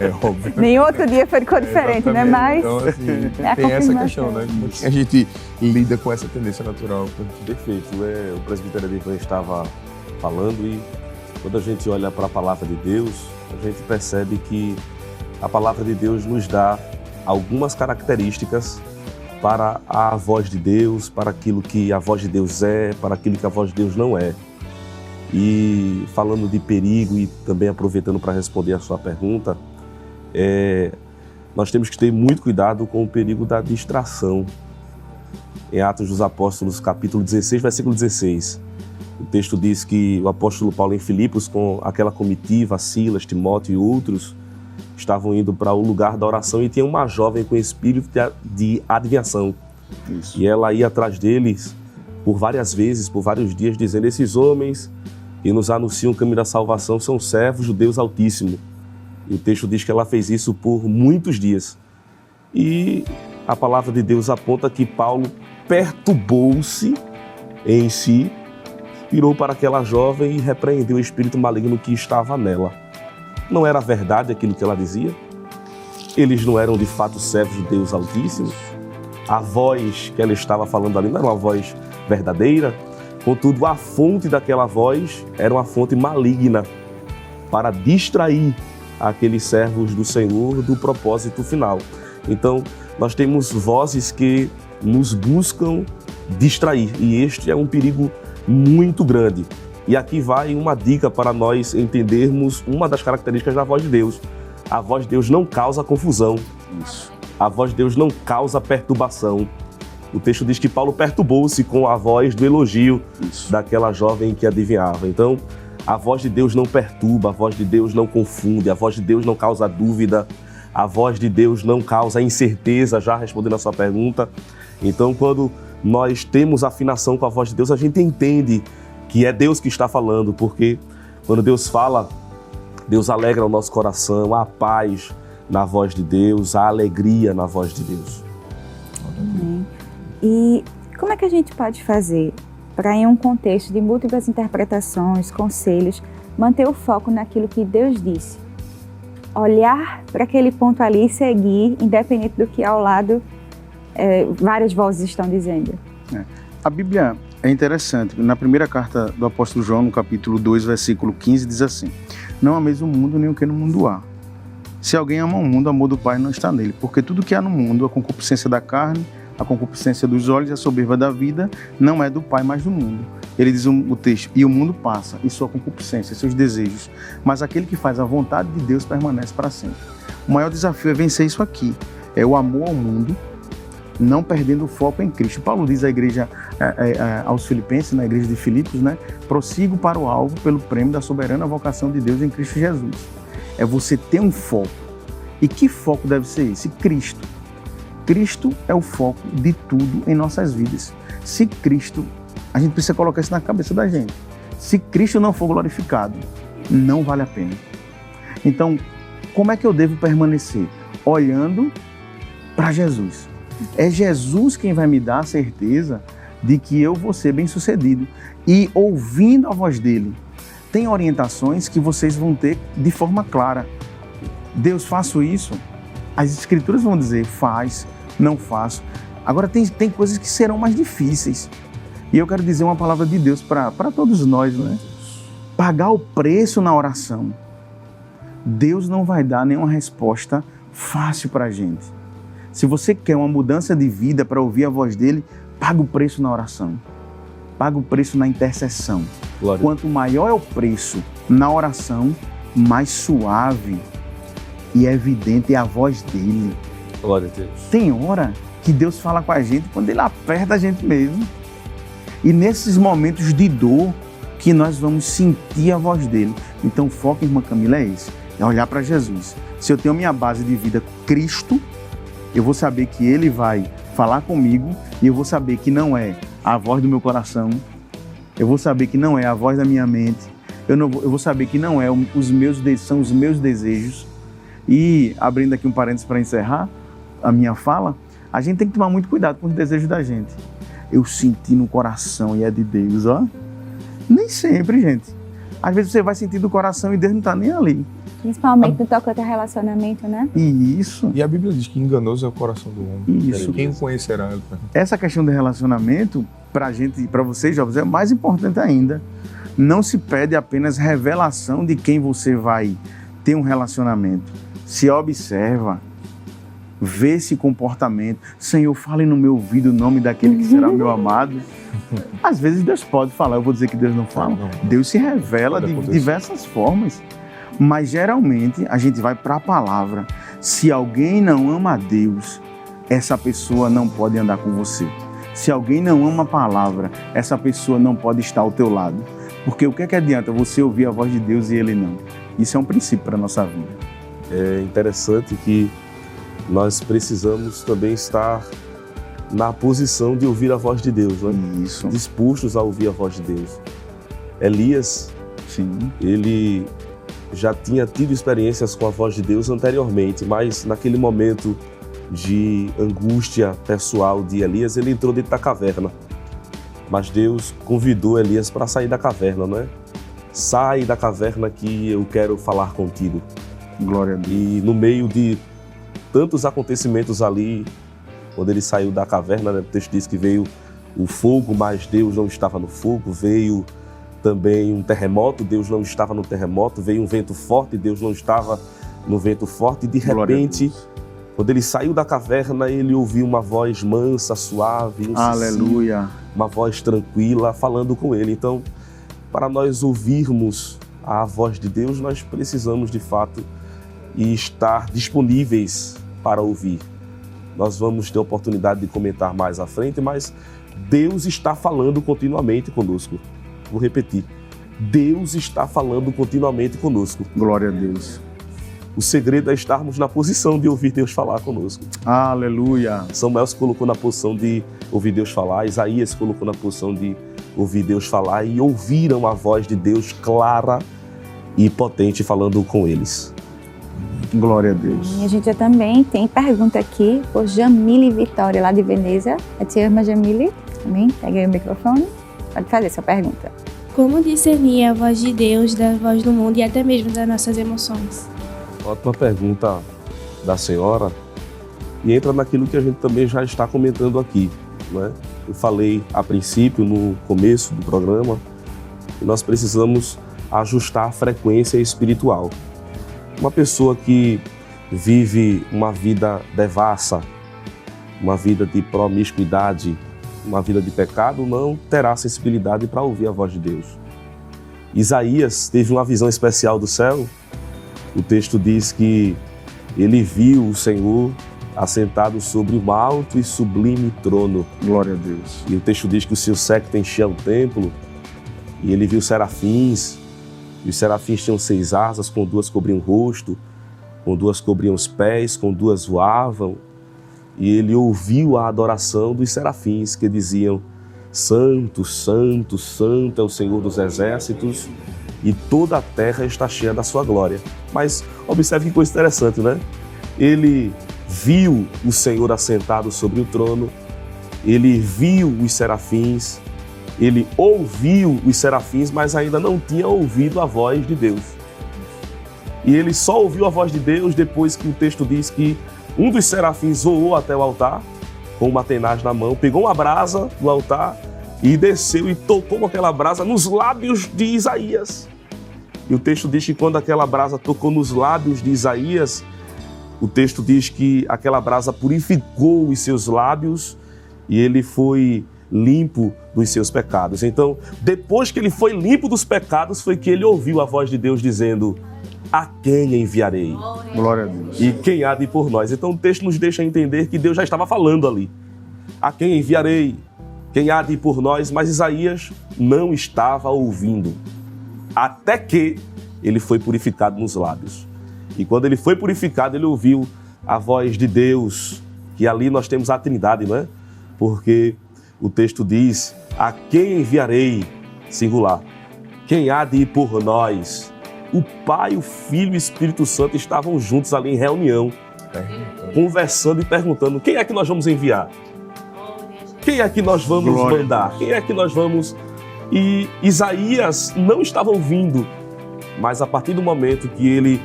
É óbvio. Nem outro dia ficou diferente, né? Mas então, assim, tem essa questão, né? Como a gente lida com essa tendência natural. Perfeito. O presbítero Edivan estava falando e quando a gente olha para a palavra de Deus, a gente percebe que a palavra de Deus nos dá algumas características para a voz de Deus, para aquilo que a voz de Deus é, para aquilo que a voz de Deus não é. E falando de perigo e também aproveitando para responder a sua pergunta, nós temos que ter muito cuidado com o perigo da distração. Em Atos dos Apóstolos, capítulo 16, versículo 16, o texto diz que o apóstolo Paulo em Filipos, com aquela comitiva, Silas, Timóteo e outros, estavam indo para o lugar da oração e tinha uma jovem com espírito de adivinhação. Isso. E ela ia atrás deles por várias vezes, por vários dias, dizendo: esses homens que nos anunciam o caminho da salvação são servos do Deus Altíssimo. E o texto diz que ela fez isso por muitos dias. E a palavra de Deus aponta que Paulo perturbou-se em si, virou para aquela jovem e repreendeu o espírito maligno que estava nela. Não era verdade aquilo que ela dizia? Eles não eram de fato servos do Deus Altíssimo? A voz que ela estava falando ali não era uma voz verdadeira? Contudo, a fonte daquela voz era uma fonte maligna para distrair aqueles servos do Senhor do propósito final. Então, nós temos vozes que nos buscam distrair e este é um perigo muito grande. E aqui vai uma dica para nós entendermos uma das características da voz de Deus. A voz de Deus não causa confusão. Isso. A voz de Deus não causa perturbação. O texto diz que Paulo perturbou-se com a voz do elogio daquela jovem que adivinhava. Então, a voz de Deus não perturba, a voz de Deus não confunde, a voz de Deus não causa dúvida, a voz de Deus não causa incerteza, já respondendo a sua pergunta. Então, quando nós temos afinação com a voz de Deus, a gente entende que é Deus que está falando, porque quando Deus fala, Deus alegra o nosso coração, há paz na voz de Deus, há alegria na voz de Deus. Amém. E como é que a gente pode fazer para, em um contexto de múltiplas interpretações, conselhos, manter o foco naquilo que Deus disse? Olhar para aquele ponto ali e seguir, independente do que ao lado várias vozes estão dizendo. A Bíblia é interessante. Na primeira carta do apóstolo João, no capítulo 2, versículo 15, diz assim: não ameis o mundo nem o que no mundo há. Se alguém ama o mundo, o amor do Pai não está nele. Porque tudo que há no mundo, a concupiscência da carne, a concupiscência dos olhos e a soberba da vida, não é do Pai, mas do mundo. Ele diz o texto: e o mundo passa, e sua concupiscência, seus desejos. Mas aquele que faz a vontade de Deus permanece para sempre. O maior desafio é vencer isso aqui. É o amor ao mundo, não perdendo o foco em Cristo. Paulo diz à igreja, aos filipenses, na igreja de Filipos, né? Prossigo para o alvo pelo prêmio da soberana vocação de Deus em Cristo Jesus. É você ter um foco. E que foco deve ser esse? Cristo. Cristo é o foco de tudo em nossas vidas. Se Cristo, a gente precisa colocar isso na cabeça da gente. Se Cristo não for glorificado, não vale a pena. Então, como é que eu devo permanecer? Olhando para Jesus. É Jesus quem vai me dar a certeza de que eu vou ser bem-sucedido. E ouvindo a voz dele, tem orientações que vocês vão ter de forma clara. Deus, faço isso? As escrituras vão dizer, faz, não faço. Agora tem coisas que serão mais difíceis. E eu quero dizer uma palavra de Deus para todos nós, né? Pagar o preço na oração. Deus não vai dar nenhuma resposta fácil para a gente. Se você quer uma mudança de vida para ouvir a voz dele, paga o preço na oração. Paga o preço na intercessão. Glória. Quanto maior é o preço na oração, mais suave e evidente é a voz dele. Glória a Deus. Tem hora que Deus fala com a gente quando ele aperta a gente mesmo. E nesses momentos de dor que nós vamos sentir a voz dele. Então o foco, irmã Camila, é esse. É olhar para Jesus. Se eu tenho minha base de vida Cristo, eu vou saber que ele vai falar comigo e eu vou saber que não é a voz do meu coração, eu vou saber que não é a voz da minha mente, eu vou saber que não é são os meus desejos. E, abrindo aqui um parênteses para encerrar a minha fala, a gente tem que tomar muito cuidado com os desejos da gente. Eu senti no coração e é de Deus, ó. Nem sempre, gente. Às vezes você vai sentir do coração e Deus não está nem ali. Principalmente no tocante a relacionamento, né? Isso. E a Bíblia diz que enganoso é o coração do homem. Isso. Quem o conhecerá? Essa questão de relacionamento, pra gente e para vocês, jovens, é mais importante ainda. Não se pede apenas revelação de quem você vai ter um relacionamento. Se observa, vê esse comportamento. Senhor, fale no meu ouvido o nome daquele que será meu amado. Às vezes Deus pode falar, eu vou dizer que Deus não fala. Não. Deus se revela de diversas formas. Mas geralmente a gente vai para a palavra. Se alguém não ama a Deus, essa pessoa não pode andar com você. Se alguém não ama a palavra, essa pessoa não pode estar ao teu lado. Porque o que é que adianta você ouvir a voz de Deus e ele não? Isso é um princípio para a nossa vida. É interessante que nós precisamos também estar na posição de ouvir a voz de Deus, né? Isso. Dispostos a ouvir a voz de Deus. Elias, Sim. ele já tinha tido experiências com a voz de Deus anteriormente, mas naquele momento de angústia pessoal de Elias, ele entrou dentro da caverna. Mas Deus convidou Elias para sair da caverna, não é? Sai da caverna que eu quero falar contigo. Glória a Deus. E no meio de tantos acontecimentos ali, quando ele saiu da caverna, né, o texto diz que veio o fogo, mas Deus não estava no fogo, veio também um terremoto, Deus não estava no terremoto, veio um vento forte, Deus não estava no vento forte, e de repente, quando ele saiu da caverna, ele ouviu uma voz mansa, suave, Aleluia. Uma voz tranquila, falando com ele. Então, para nós ouvirmos a voz de Deus, nós precisamos, de fato, estar disponíveis para ouvir. Nós vamos ter a oportunidade de comentar mais à frente, mas Deus está falando continuamente conosco. Vou repetir. Deus está falando continuamente conosco. Glória a Deus. O segredo é estarmos na posição de ouvir Deus falar conosco. Aleluia. Samuel se colocou na posição de ouvir Deus falar, Isaías se colocou na posição de ouvir Deus falar e ouviram a voz de Deus clara e potente falando com eles. Glória a Deus. E a gente também tem pergunta aqui por Jamile Vitória, lá de Veneza. A tia irmã Jamile, também, pega aí o microfone, pode fazer sua pergunta. Como discernir a voz de Deus da voz do mundo e até mesmo das nossas emoções? Ótima pergunta da senhora. E entra naquilo que a gente também já está comentando aqui, né? Eu falei a princípio, no começo do programa, que nós precisamos ajustar a frequência espiritual. Uma pessoa que vive uma vida devassa, uma vida de promiscuidade, uma vida de pecado, não terá sensibilidade para ouvir a voz de Deus. Isaías teve uma visão especial do céu. O texto diz que ele viu o Senhor assentado sobre um alto e sublime trono. Glória a Deus. E o texto diz que o seu séquito enchia o templo, e ele viu serafins, e os serafins tinham 6 asas, com 2 cobriam o rosto, com 2 cobriam os pés, com 2 voavam. E ele ouviu a adoração dos serafins que diziam: Santo, Santo, Santo é o Senhor dos exércitos, e toda a terra está cheia da sua glória. Mas observe que coisa interessante, né? Ele viu o Senhor assentado sobre o trono, ele viu os serafins, ele ouviu os serafins, mas ainda não tinha ouvido a voz de Deus. E ele só ouviu a voz de Deus depois que o texto diz que um dos serafins voou até o altar, com uma tenaz na mão, pegou uma brasa do altar e desceu e tocou com aquela brasa nos lábios de Isaías. E o texto diz que quando aquela brasa tocou nos lábios de Isaías, o texto diz que aquela brasa purificou os seus lábios e ele foi limpo dos seus pecados. Então, depois que ele foi limpo dos pecados, foi que ele ouviu a voz de Deus dizendo: a quem enviarei? Glória a Deus. E quem há de ir por nós? Então o texto nos deixa entender que Deus já estava falando ali. A quem enviarei? Quem há de ir por nós? Mas Isaías não estava ouvindo, até que ele foi purificado nos lábios. E quando ele foi purificado, ele ouviu a voz de Deus, que ali nós temos a Trindade, não é? Porque o texto diz: a quem enviarei? Singular. Quem há de ir por nós? O Pai, o Filho e o Espírito Santo estavam juntos ali em reunião, conversando e perguntando: quem é que nós vamos enviar? Quem é que nós vamos mandar? Quem é que nós vamos... E Isaías não estava ouvindo, mas a partir do momento que ele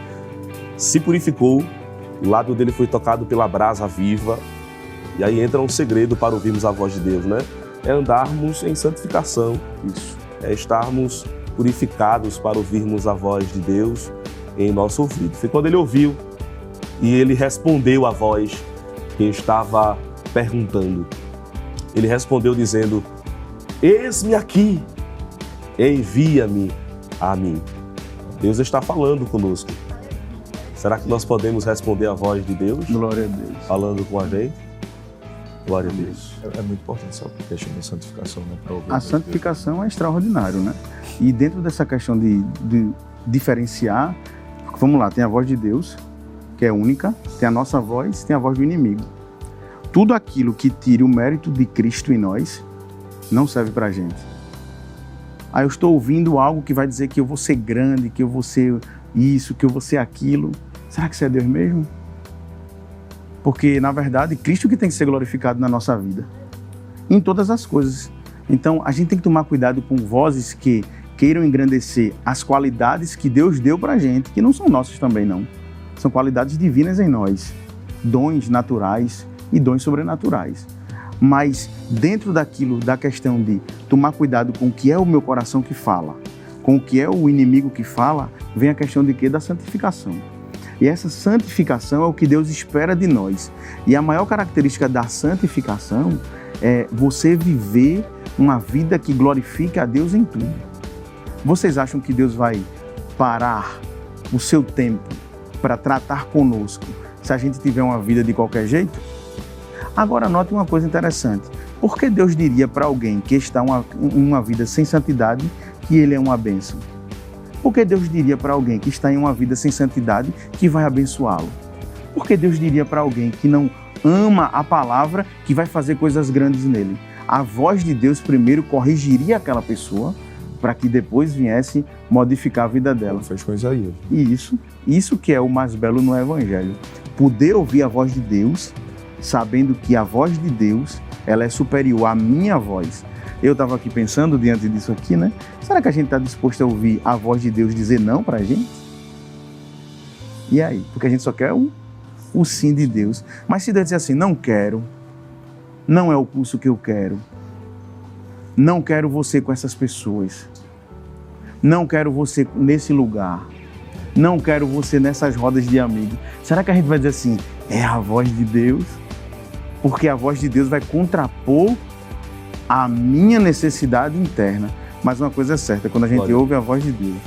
se purificou, o lábio dele foi tocado pela brasa viva, e aí entra um segredo para ouvirmos a voz de Deus, né? É andarmos em santificação. Isso. É estarmos purificados para ouvirmos a voz de Deus em nosso ouvido. Foi quando ele ouviu e ele respondeu à voz que estava perguntando. Ele respondeu dizendo: eis-me aqui, envia-me a mim. Deus está falando conosco. Será que nós podemos responder à voz de Deus? Glória a Deus. Falando com a gente? Glória a Deus. É muito importante essa questão da santificação, né? A santificação é extraordinário, né? E dentro dessa questão de diferenciar, vamos lá, tem a voz de Deus, que é única, tem a nossa voz, tem a voz do inimigo. Tudo aquilo que tire o mérito de Cristo em nós não serve pra gente. Eu estou ouvindo algo que vai dizer que eu vou ser grande, que eu vou ser isso, que eu vou ser aquilo. Será que isso é Deus mesmo? Porque, na verdade, Cristo que tem que ser glorificado na nossa vida, em todas as coisas. Então, a gente tem que tomar cuidado com vozes que queiram engrandecer as qualidades que Deus deu pra gente, que não são nossas também, não. São qualidades divinas em nós, dons naturais e dons sobrenaturais. Mas, dentro daquilo, da questão de tomar cuidado com o que é o meu coração que fala, com o que é o inimigo que fala, vem a questão de quê? Da santificação. E essa santificação é o que Deus espera de nós. E a maior característica da santificação é você viver uma vida que glorifique a Deus em tudo. Vocês acham que Deus vai parar o seu tempo para tratar conosco se a gente tiver uma vida de qualquer jeito? Agora, note uma coisa interessante. Por que Deus diria para alguém que está em uma vida sem santidade que ele é uma bênção? Por que Deus diria para alguém que está em uma vida sem santidade que vai abençoá-lo? Por que Deus diria para alguém que não ama a palavra que vai fazer coisas grandes nele? A voz de Deus primeiro corrigiria aquela pessoa para que depois viesse modificar a vida dela. Fez com Isaías. E isso que é o mais belo no Evangelho. Poder ouvir a voz de Deus, sabendo que a voz de Deus, ela é superior à minha voz. Eu estava aqui pensando diante disso aqui, né? Será que a gente está disposto a ouvir a voz de Deus dizer não para a gente? E aí? Porque a gente só quer o sim de Deus. Mas se Deus dizer assim, não quero, não é o curso que eu quero, não quero você com essas pessoas, não quero você nesse lugar, não quero você nessas rodas de amigos. Será que a gente vai dizer assim, é a voz de Deus? Porque a voz de Deus vai contrapor a minha necessidade interna. Mas uma coisa é certa, quando a gente ouve a voz de Deus,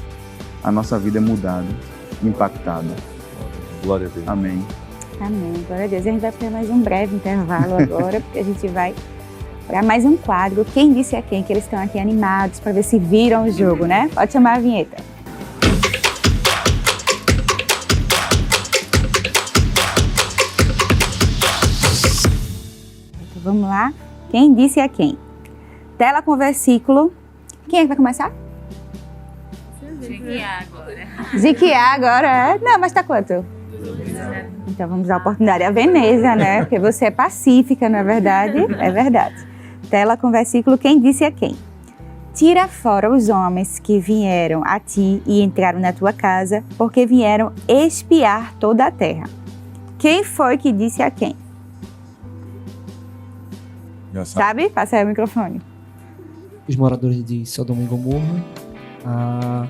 a nossa vida é mudada, impactada. Glória a Deus. Amém. Amém. Glória a Deus. A gente vai para mais um breve intervalo agora, porque a gente vai para mais um quadro. Quem disse a quem? Que eles estão aqui animados para ver se viram o jogo, né? Pode chamar a vinheta. Então, vamos lá. Quem disse a quem? Tela com versículo. Quem é que vai começar? Ziquiá agora, é? Não, mas tá quanto? Então vamos dar a oportunidade à Veneza, né? Porque você é pacífica, não é verdade? É verdade. Tela com versículo, quem disse a quem? Tira fora os homens que vieram a ti e entraram na tua casa, porque vieram espiar toda a terra. Quem foi que disse a quem? Já sabe. Sabe? Passa aí o microfone. Os moradores de Sodoma e Gomorra,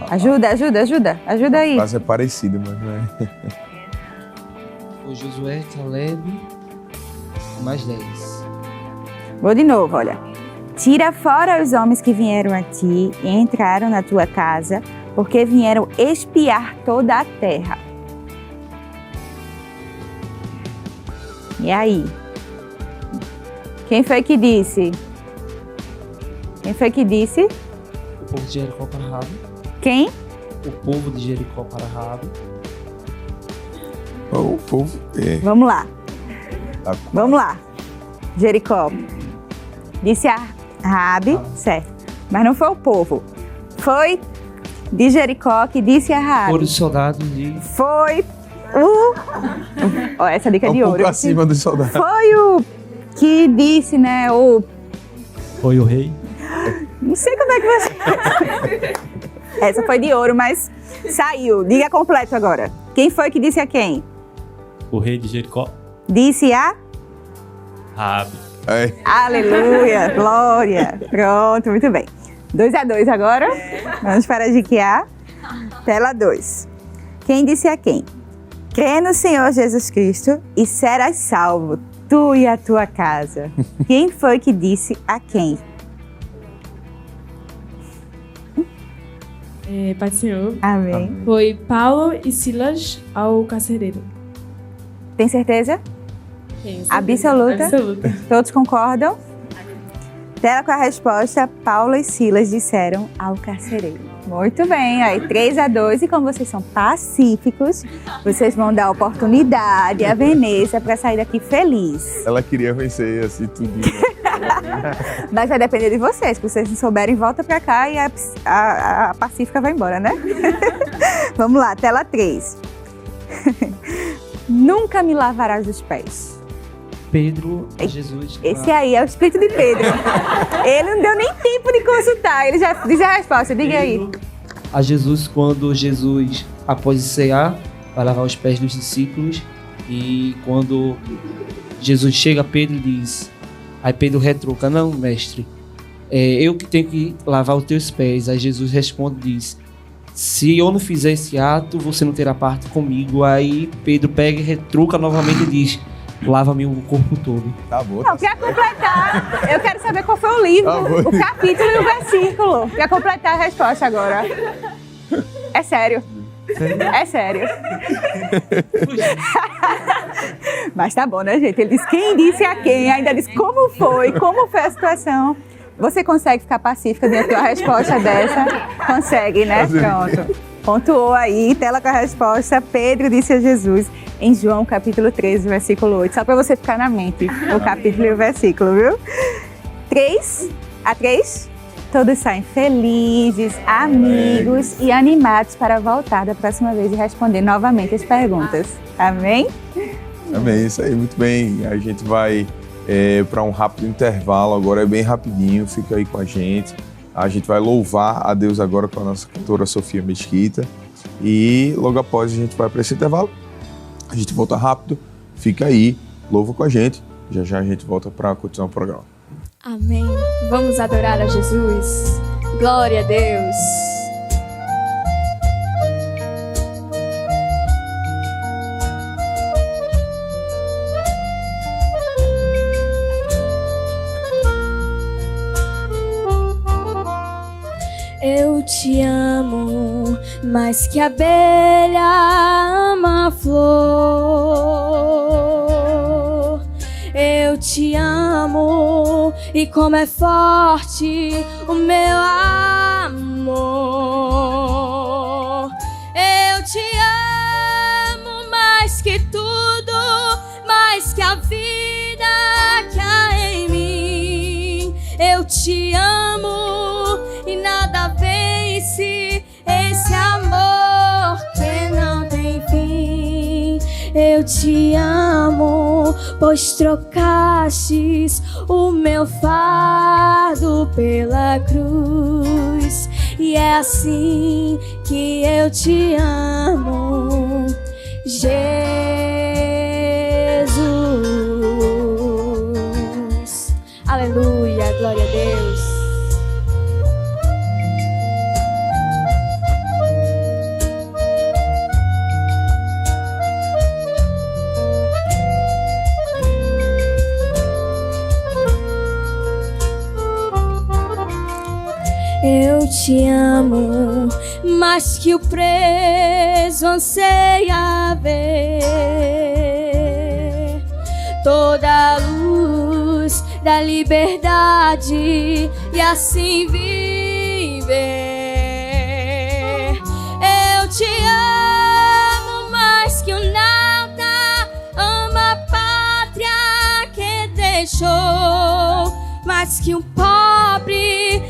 Ajuda aí. A frase é parecida, mas não é. foi Josué, Caleb, mais 10. Vou de novo, olha. Tira fora os homens que vieram a ti e entraram na tua casa, porque vieram espiar toda a terra. E aí? Quem foi que disse? O povo de Jericó para Rabi. Quem? O povo de Jericó para Rabi. O povo. É. Vamos lá. Tá. Vamos lá. Jericó. Disse a Raabe, certo. Mas não foi o povo. Foi de Jericó que disse a Raabe. Foram os soldados de... Foi o... Ó, essa dica é de Um ouro. pouco acima dos soldados. Foi o que disse, né? Foi o rei. Não sei como é que você... Essa foi de ouro, mas saiu. Diga completo agora. Quem foi que disse a quem? O rei de Jericó. Disse a... Raabe. É. Aleluia, glória. Pronto, muito bem. 2-2 agora. Vamos para Ziquiá. Tela 2. Quem disse a quem? Crê no Senhor Jesus Cristo e serás salvo, tu e a tua casa. Quem foi que disse a quem? Pai do Senhor. Amém. Foi Paulo e Silas ao carcereiro. Tem certeza? Tenho certeza. Absoluta? Absoluta. Todos concordam? Tela com a resposta, Paulo e Silas disseram ao carcereiro. Muito bem, aí 3-2, e como vocês são pacíficos, vocês vão dar oportunidade à Veneza para sair daqui feliz. Ela queria vencer assim tudo. Mas vai depender de vocês, se vocês não souberem, volta para cá e a pacífica vai embora, né? Vamos lá, tela 3. Nunca me lavarás os pés. Pedro, Jesus. Esse aí é o espírito de Pedro. Ele não deu nem tempo de consultar, ele já diz a resposta, diga aí. A Jesus, quando Jesus, após cear, vai lavar os pés dos discípulos, e quando Jesus chega a Pedro e diz, aí Pedro retruca, não, mestre, eu que tenho que lavar os teus pés. Aí Jesus responde e diz, se eu não fizer esse ato, você não terá parte comigo. Aí Pedro pega e retruca novamente e diz, lava-me o corpo todo. Tá bom. Não, pra completar, eu quero saber qual foi o livro, o capítulo e o versículo. Pra completar a resposta agora. É sério. É sério. Mas tá bom, né, gente? Ele disse quem disse a quem, ainda disse como foi a situação. Você consegue ficar pacífica diante de uma resposta dessa? Consegue, né? Pronto. Pontuou aí, tela com a resposta. Pedro disse a Jesus em João capítulo 13, versículo 8. Só para você ficar na mente o capítulo e o versículo, viu? 3 a 3. Todos saem felizes, amigos e animados para voltar da próxima vez e responder novamente as perguntas. Amém? Amém, isso aí, muito bem. A gente vai para um rápido intervalo, agora é bem rapidinho, fica aí com a gente. A gente vai louvar a Deus agora com a nossa cantora Sofia Mesquita e logo após a gente vai para esse intervalo. A gente volta rápido, fica aí, louva com a gente. Já já a gente volta para continuar o programa. Amém. Vamos adorar a Jesus. Glória a Deus. Eu te amo mais que a abelha ama a flor. Eu te amo e como é forte o meu amor. Eu te amo mais que tudo, mais que a vida que há em mim. Eu te amo e nada vence esse amor que não tem fim. Eu te amo, pois trocastes o meu fardo pela cruz. E é assim que eu te amo, Jesus. Aleluia, glória a Deus. Eu te amo mais que o preso anseia ver toda a luz da liberdade e assim viver. Eu te amo mais que o nauta ama a pátria que deixou, mais que um pobre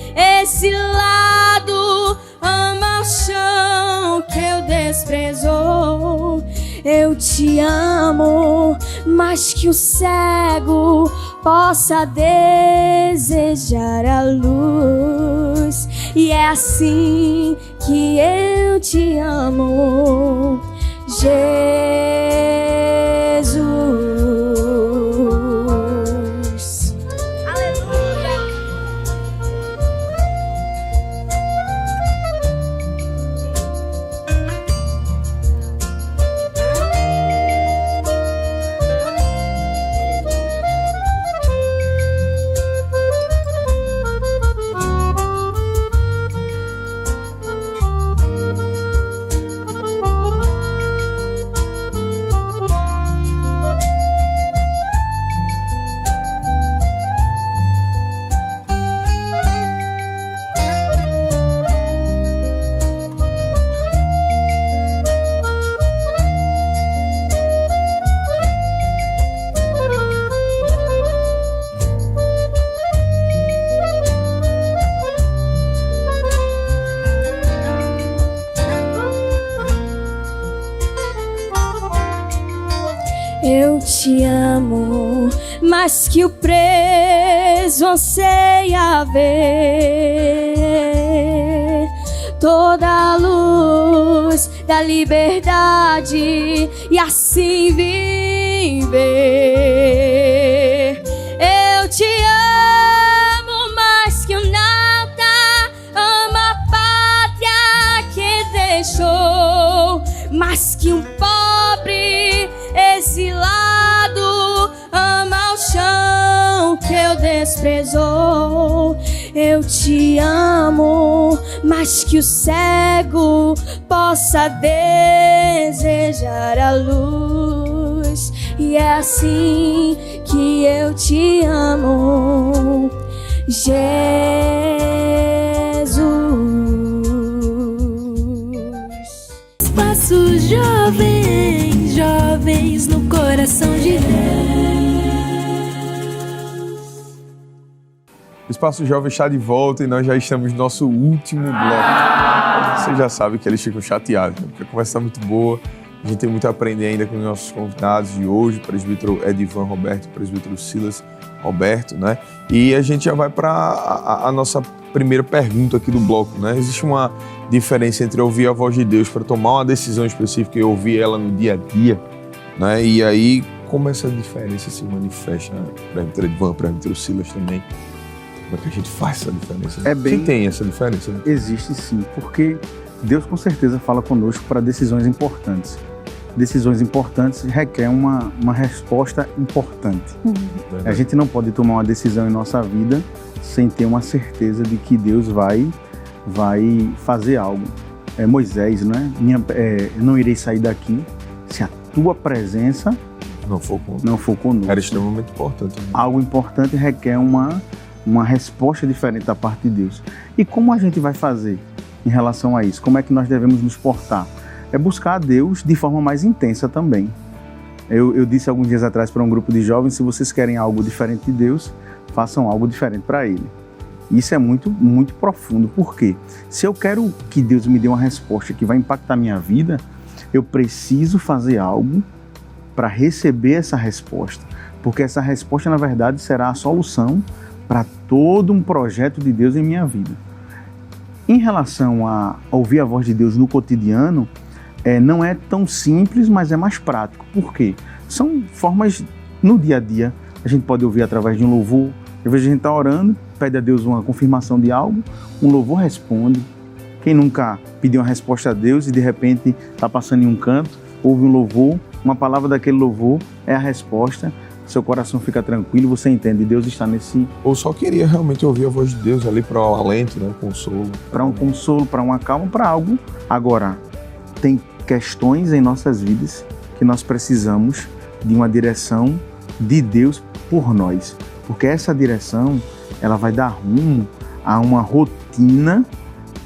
exilado ama o chão que eu desprezou. Eu te amo mais que o cego possa desejar a luz. E é assim que eu te amo, Jesus. Eu te amo mais que o preso anseia ver toda a luz da liberdade e assim viver. Eu te amo mais que o nauta ama a pátria que deixou, mais que um pobre exilado ama o chão que eu desprezou. eu te amo, mas que o cego possa desejar a luz. E é assim que eu te amo, Jesus. Espaço Jovens, jovens no coração de Deus. O Espaço Jovem está de volta e nós já estamos no nosso último bloco. Você já sabe que eles ficam chateados, né? Porque a conversa está muito boa. A gente tem muito a aprender ainda com os nossos convidados de hoje, o presbítero Edivan Roberto, o presbítero Silas Roberto, né? E a gente já vai para a nossa primeira pergunta aqui do bloco, né? Existe uma diferença entre ouvir a voz de Deus para tomar uma decisão específica e ouvir ela no dia a dia, né? E aí, como essa diferença se manifesta, né? Presbítero Edivan, presbítero Silas também. Como é que a gente faz essa diferença? Quem tem essa diferença? Né? Existe sim, porque Deus com certeza fala conosco para decisões importantes. Decisões importantes requerem uma resposta importante. A gente não pode tomar uma decisão em nossa vida sem ter uma certeza de que Deus vai fazer algo. Moisés, né? Não irei sair daqui se a tua presença não for conosco. Era extremamente importante. Né? Algo importante requer uma resposta diferente da parte de Deus. E como a gente vai fazer em relação a isso? Como é que nós devemos nos portar? É buscar a Deus de forma mais intensa também. Eu disse alguns dias atrás para um grupo de jovens, se vocês querem algo diferente de Deus, façam algo diferente para Ele. Isso é muito, muito profundo. Por quê? Se eu quero que Deus me dê uma resposta que vai impactar a minha vida, eu preciso fazer algo para receber essa resposta. Porque essa resposta, na verdade, será a solução para todo um projeto de Deus em minha vida. Em relação a ouvir a voz de Deus no cotidiano, não é tão simples, mas é mais prático. Por quê? São formas no dia a dia. A gente pode ouvir através de um louvor. Às vezes a gente está orando, pede a Deus uma confirmação de algo, um louvor responde. Quem nunca pediu uma resposta a Deus e de repente está passando em um canto, ouve um louvor, uma palavra daquele louvor é a resposta, seu coração fica tranquilo, você entende, Deus está nesse... Ou só queria realmente ouvir a voz de Deus ali para o alento, né? Consolo. Para um consolo, para uma calma, para algo. Agora, tem questões em nossas vidas que nós precisamos de uma direção de Deus por nós. Porque essa direção, ela vai dar rumo a uma rotina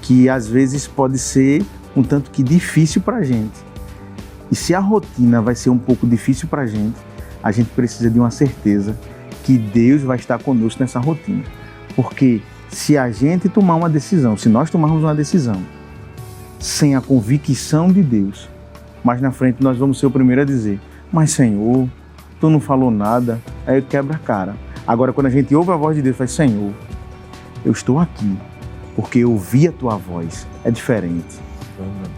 que às vezes pode ser um tanto que difícil para a gente. E se a rotina vai ser um pouco difícil para a gente precisa de uma certeza que Deus vai estar conosco nessa rotina. Porque se a gente tomar uma decisão, se nós tomarmos uma decisão sem a convicção de Deus, mais na frente nós vamos ser o primeiro a dizer, mas Senhor, Tu não falou nada, aí quebra a cara. Agora quando a gente ouve a voz de Deus, faz, Senhor, eu estou aqui, porque eu ouvi a Tua voz. É diferente.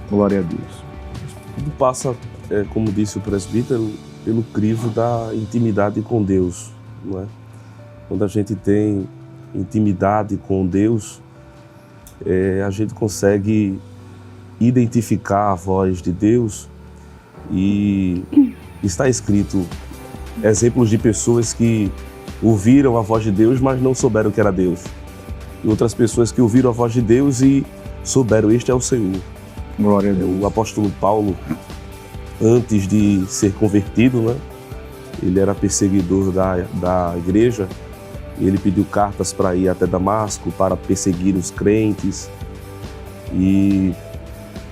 Glória a Deus. Tudo passa, como disse o presbítero, pelo crivo da intimidade com Deus, não é? Quando a gente tem intimidade com Deus, a gente consegue identificar a voz de Deus e está escrito exemplos de pessoas que ouviram a voz de Deus, mas não souberam que era Deus. E outras pessoas que ouviram a voz de Deus e souberam, este é o Senhor. Glória a Deus. O apóstolo Paulo, antes de ser convertido, né? Ele era perseguidor da igreja. Ele pediu cartas para ir até Damasco, para perseguir os crentes. E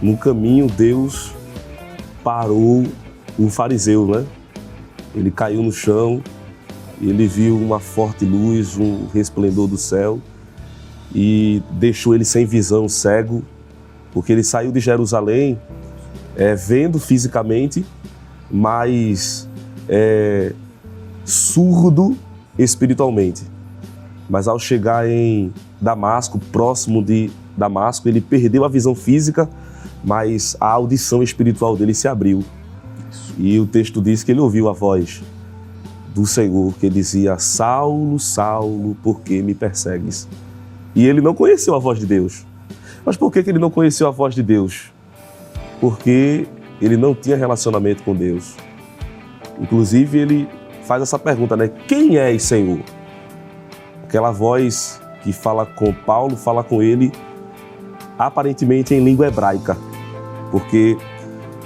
no caminho, Deus parou um fariseu, né? Ele caiu no chão, ele viu uma forte luz, um resplendor do céu e deixou ele sem visão, cego, porque ele saiu de Jerusalém vendo fisicamente, mas surdo espiritualmente. Mas ao chegar em Damasco, próximo de Damasco, ele perdeu a visão física, mas a audição espiritual dele se abriu. E o texto diz que ele ouviu a voz do Senhor, que dizia, Saulo, Saulo, por que me persegues? E ele não conheceu a voz de Deus. Mas por que ele não conheceu a voz de Deus? Porque ele não tinha relacionamento com Deus. Inclusive, ele faz essa pergunta, né? Quem és, Senhor? Aquela voz que fala com Paulo, fala com ele aparentemente em língua hebraica, porque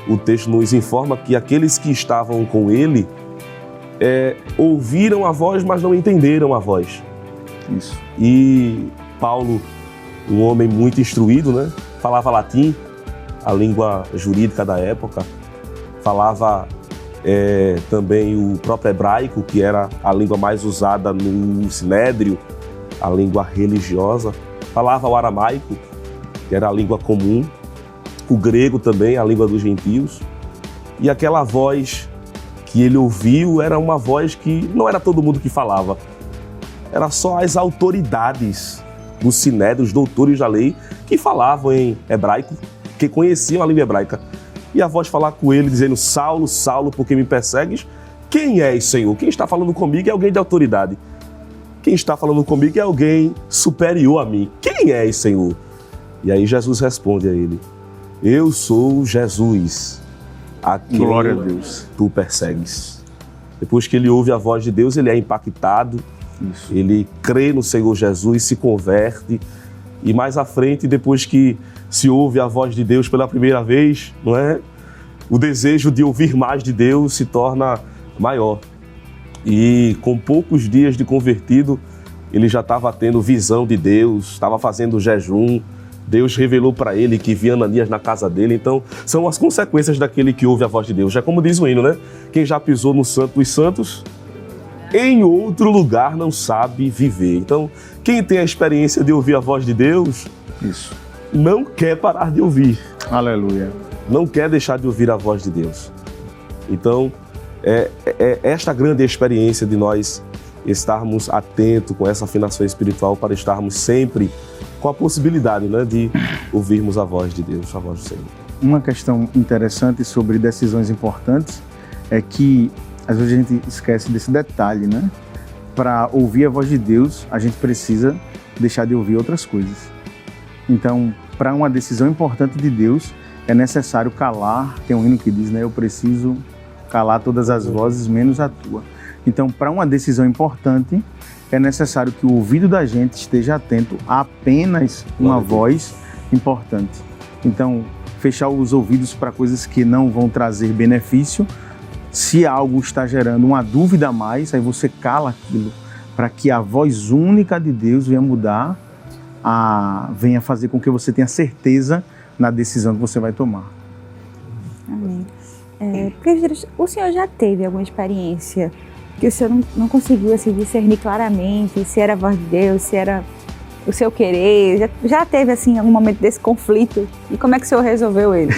o texto nos informa que aqueles que estavam com ele ouviram a voz, mas não entenderam a voz. Isso. E Paulo, um homem muito instruído, né? Falava latim, a língua jurídica da época, falava também o próprio hebraico, que era a língua mais usada no Sinédrio, a língua religiosa, falava o aramaico, que era a língua comum, o grego também, a língua dos gentios, e aquela voz que ele ouviu era uma voz que não era todo mundo que falava, era só as autoridades do Sinédrio, os doutores da lei, que falavam em hebraico, que conheciam a língua hebraica. E a voz falar com ele, dizendo: Saulo, Saulo, por que me persegues? Quem és, Senhor? Quem está falando comigo é alguém de autoridade. Quem está falando comigo é alguém superior a mim. Quem és, Senhor? E aí Jesus responde a ele: eu sou Jesus, a quem Glória a Deus. Tu persegues. Depois que ele ouve a voz de Deus, ele é impactado. Isso. Ele crê no Senhor Jesus, se converte. E mais à frente, depois que se ouve a voz de Deus pela primeira vez, não é? O desejo de ouvir mais de Deus se torna maior. E com poucos dias de convertido, ele já estava tendo visão de Deus, estava fazendo jejum. Deus revelou para ele que via Ananias na casa dele. Então, são as consequências daquele que ouve a voz de Deus. Já como diz o hino, né? Quem já pisou no Santo dos Santos, em outro lugar não sabe viver. Então, quem tem a experiência de ouvir a voz de Deus, Isso. não quer parar de ouvir. Aleluia. Não quer deixar de ouvir a voz de Deus. Então, é esta grande experiência de nós estarmos atentos com essa afinação espiritual para estarmos sempre com a possibilidade, né, de ouvirmos a voz de Deus, a voz do Senhor. Uma questão interessante sobre decisões importantes é que às vezes a gente esquece desse detalhe, né? Para ouvir a voz de Deus, a gente precisa deixar de ouvir outras coisas. Então, para uma decisão importante de Deus, é necessário calar. Tem um hino que diz, né? Eu preciso calar todas as vozes, menos a tua. Então, para uma decisão importante, é necessário que o ouvido da gente esteja atento a apenas uma voz importante. Então, fechar os ouvidos para coisas que não vão trazer benefício. Se algo está gerando uma dúvida a mais, aí você cala aquilo, para que a voz única de Deus venha mudar, venha fazer com que você tenha certeza na decisão que você vai tomar. Amém. Presbítero, o senhor já teve alguma experiência que o senhor não conseguiu assim, discernir claramente se era a voz de Deus, se era o seu querer? Já teve assim, algum momento desse conflito? E como é que o senhor resolveu ele?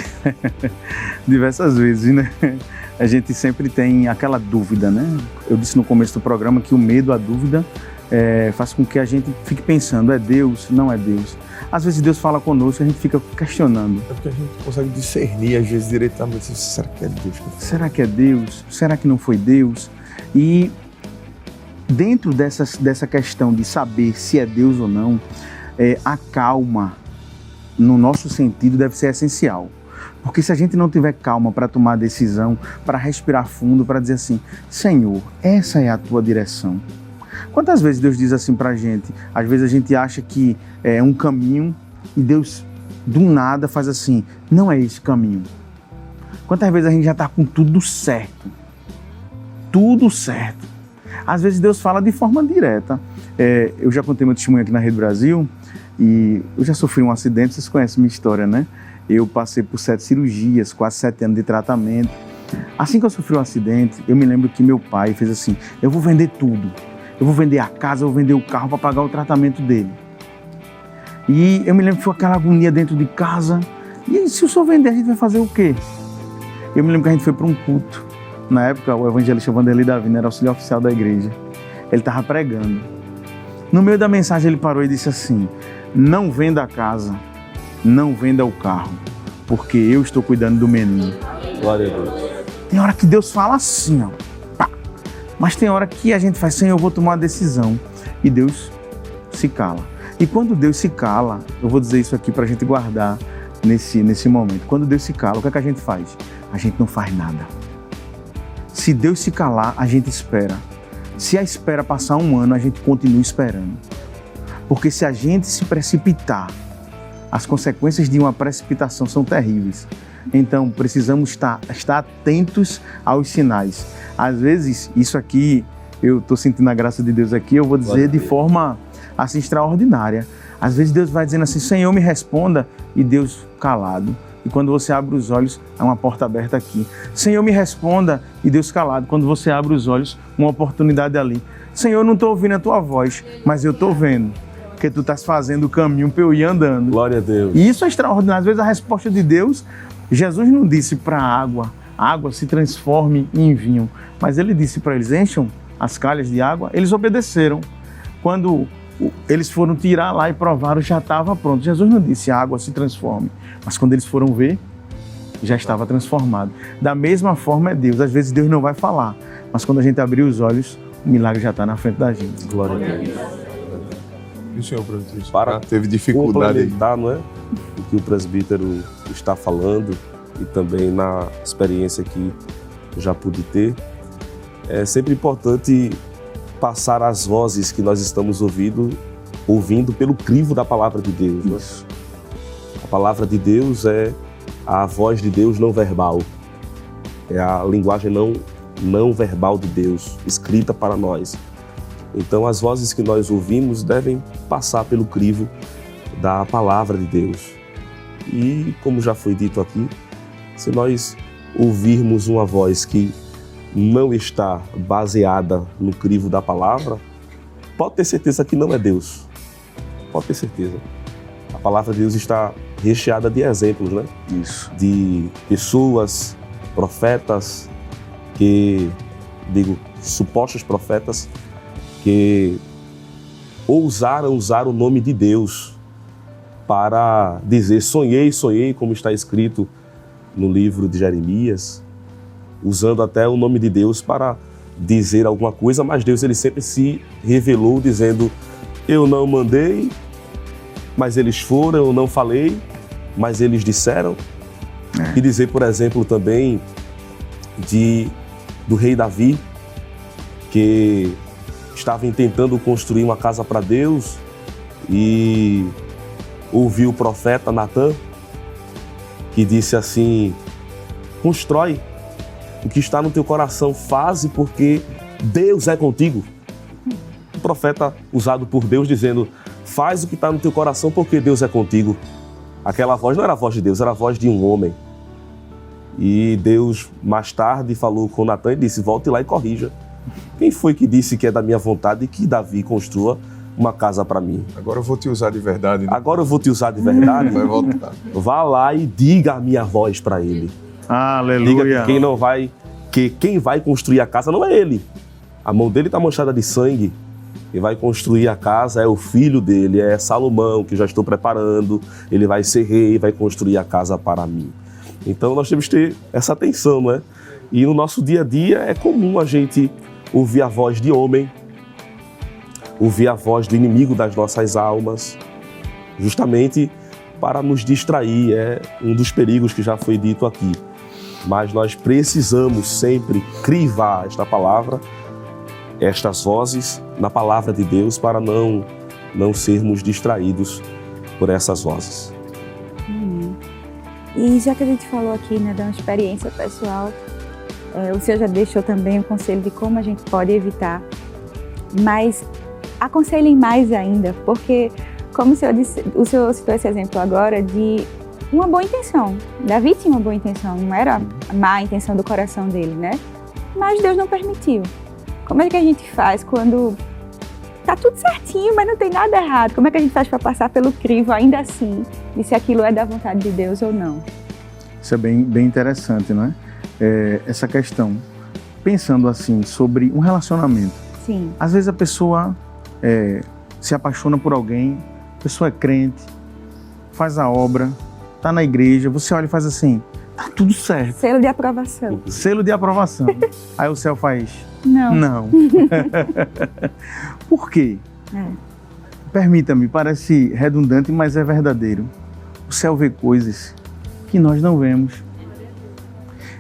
Diversas vezes, né? A gente sempre tem aquela dúvida, né? Eu disse no começo do programa que o medo, a dúvida, faz com que a gente fique pensando, é Deus, não é Deus. Às vezes Deus fala conosco, a gente fica questionando. É porque a gente consegue discernir, às vezes, diretamente, será que é Deus? Será que é Deus? Será que não foi Deus? E dentro dessa questão de saber se é Deus ou não, a calma, no nosso sentido, deve ser essencial. Porque se a gente não tiver calma para tomar a decisão, para respirar fundo, para dizer assim, Senhor, essa é a tua direção. Quantas vezes Deus diz assim para a gente? Às vezes a gente acha que é um caminho e Deus, do nada, faz assim, não é esse caminho. Quantas vezes a gente já está com tudo certo? Tudo certo. Às vezes Deus fala de forma direta. Eu já contei meu testemunho aqui na Rede Brasil e eu já sofri um acidente, vocês conhecem minha história, né? Eu passei por 7 cirurgias, quase 7 anos de tratamento. Assim que eu sofri um acidente, eu me lembro que meu pai fez assim, eu vou vender tudo. Eu vou vender a casa, eu vou vender o carro para pagar o tratamento dele. E eu me lembro que foi aquela agonia dentro de casa. E se o senhor vender, a gente vai fazer o quê? Eu me lembro que a gente foi para um culto. Na época, o evangelista Vanderlei Davina era auxiliar oficial da igreja. Ele estava pregando. No meio da mensagem, ele parou e disse assim, não venda a casa, não venda o carro, porque eu estou cuidando do menino. Glória a Deus. Tem hora que Deus fala assim, ó, pá. Mas tem hora que a gente faz, Senhor, eu vou tomar uma decisão. E Deus se cala. E quando Deus se cala, eu vou dizer isso aqui para a gente guardar nesse momento. Quando Deus se cala, o que é que a gente faz? A gente não faz nada. Se Deus se calar, a gente espera. Se a espera passar 1 ano, a gente continua esperando. Porque se a gente se precipitar, as consequências de uma precipitação são terríveis. Então, precisamos estar atentos aos sinais. Às vezes, isso aqui, eu estou sentindo a graça de Deus aqui, eu vou dizer de forma assim extraordinária. Às vezes Deus vai dizendo assim, Senhor, me responda, e Deus calado. E quando você abre os olhos, há uma porta aberta aqui. Senhor, me responda, e Deus calado. Quando você abre os olhos, uma oportunidade ali. Senhor, eu não estou ouvindo a tua voz, mas eu estou vendo. Porque tu estás fazendo o caminho para eu ir andando. Glória a Deus. E isso é extraordinário. Às vezes a resposta de Deus, Jesus não disse para a água se transforme em vinho. Mas ele disse para eles, encham as calhas de água. Eles obedeceram. Quando eles foram tirar lá e provaram, já estava pronto. Jesus não disse a água se transforme. Mas quando eles foram ver, já estava transformado. Da mesma forma é Deus. Às vezes Deus não vai falar. Mas quando a gente abrir os olhos, o milagre já está na frente da gente. Glória a Deus. E o senhor, presbítero? Para teve dificuldade aí. não é? O que o presbítero está falando e também na experiência que já pude ter, é sempre importante passar as vozes que nós estamos ouvindo pelo crivo da palavra de Deus. Né? A palavra de Deus é a voz de Deus não verbal, é a linguagem não verbal de Deus, escrita para nós. Então, as vozes que nós ouvimos devem passar pelo crivo da palavra de Deus. E, como já foi dito aqui, se nós ouvirmos uma voz que não está baseada no crivo da palavra, pode ter certeza que não é Deus. Pode ter certeza. A palavra de Deus está recheada de exemplos, né? Isso. De pessoas, profetas, supostos profetas, que ousaram usar o nome de Deus para dizer sonhei, como está escrito no livro de Jeremias, usando até o nome de Deus para dizer alguma coisa, mas Deus ele sempre se revelou dizendo, eu não mandei, mas eles foram, eu não falei, mas eles disseram. E dizer, por exemplo, também do rei Davi, que estava tentando construir uma casa para Deus e ouviu o profeta Natã, que disse assim, constrói o que está no teu coração, faze porque Deus é contigo. O profeta usado por Deus dizendo, faz o que está no teu coração porque Deus é contigo. Aquela voz não era a voz de Deus, era a voz de um homem. E Deus mais tarde falou com Natã e disse, volte lá e corrija. Quem foi que disse que é da minha vontade que Davi construa uma casa para mim? Agora eu vou te usar de verdade. Né? Agora eu vou te usar de verdade? Vai voltar. Vá lá e diga a minha voz para ele. Aleluia. Diga que quem vai construir a casa não é ele. A mão dele está manchada de sangue. Quem vai construir a casa é o filho dele, é Salomão, que já estou preparando. Ele vai ser rei, vai construir a casa para mim. Então nós temos que ter essa atenção, não é? E no nosso dia a dia é comum a gente ouvir a voz de homem, ouvir a voz do inimigo das nossas almas, justamente para nos distrair. É um dos perigos que já foi dito aqui. Mas nós precisamos sempre crivar esta palavra, estas vozes na palavra de Deus para não sermos distraídos por essas vozes. E já que a gente falou aqui, né, de uma experiência pessoal, o senhor já deixou também o conselho de como a gente pode evitar, mas aconselhem mais ainda, porque, como o senhor disse, o senhor citou esse exemplo agora de uma boa intenção. Davi tinha uma boa intenção, não era a má intenção do coração dele, né? Mas Deus não permitiu. Como é que a gente faz quando tá tudo certinho, mas não tem nada errado? Como é que a gente faz para passar pelo crivo ainda assim, de se aquilo é da vontade de Deus ou não? Isso é bem interessante, não é? Essa questão, pensando assim, sobre um relacionamento. Sim. Às vezes a pessoa se apaixona por alguém, a pessoa é crente, faz a obra, tá na igreja, você olha e faz assim, tá tudo certo. Selo de aprovação. Selo de aprovação. Aí o céu faz, não. Por quê? Permita-me, parece redundante, mas é verdadeiro. O céu vê coisas que nós não vemos.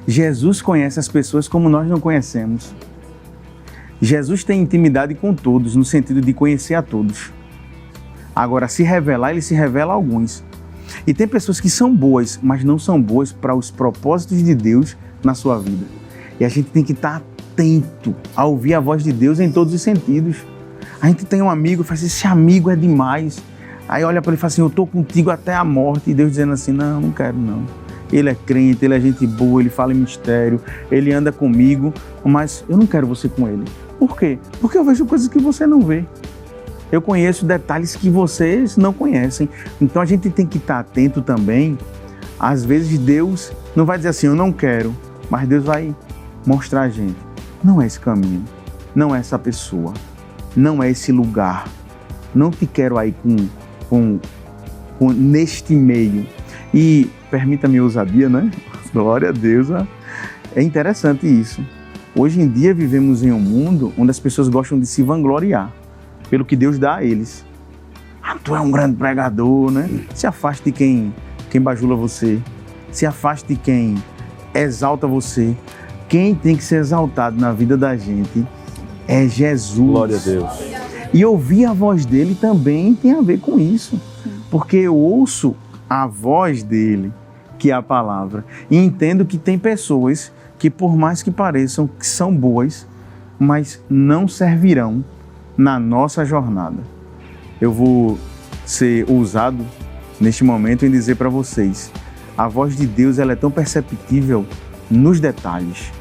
Jesus conhece as pessoas como nós não conhecemos. Jesus tem intimidade com todos, no sentido de conhecer a todos. Agora, se revelar, ele se revela a alguns. E tem pessoas que são boas, mas não são boas para os propósitos de Deus na sua vida. E a gente tem que estar atento a ouvir a voz de Deus em todos os sentidos. A gente tem um amigo e fala assim, esse amigo é demais. Aí olha para ele e fala assim, eu estou contigo até a morte. E Deus dizendo assim, não quero não. Ele é crente, ele é gente boa, ele fala em mistério, ele anda comigo, mas eu não quero você com ele. Por quê? Porque eu vejo coisas que você não vê. Eu conheço detalhes que vocês não conhecem. Então a gente tem que estar atento também. Às vezes Deus não vai dizer assim, eu não quero, mas Deus vai mostrar a gente. Não é esse caminho, não é essa pessoa, não é esse lugar. Não te quero aí neste meio. E permita-me a ousadia, né? Glória a Deus. É interessante isso. Hoje em dia vivemos em um mundo onde as pessoas gostam de se vangloriar pelo que Deus dá a eles. Ah, tu é um grande pregador, né? Se afaste de quem bajula você. Se afaste de quem exalta você. Quem tem que ser exaltado na vida da gente é Jesus. Glória a Deus. E ouvir a voz dele também tem a ver com isso. Porque eu ouço a voz dele, que é a palavra. E entendo que tem pessoas que, por mais que pareçam que são boas, mas não servirão na nossa jornada. Eu vou ser ousado neste momento em dizer para vocês, a voz de Deus ela é tão perceptível nos detalhes.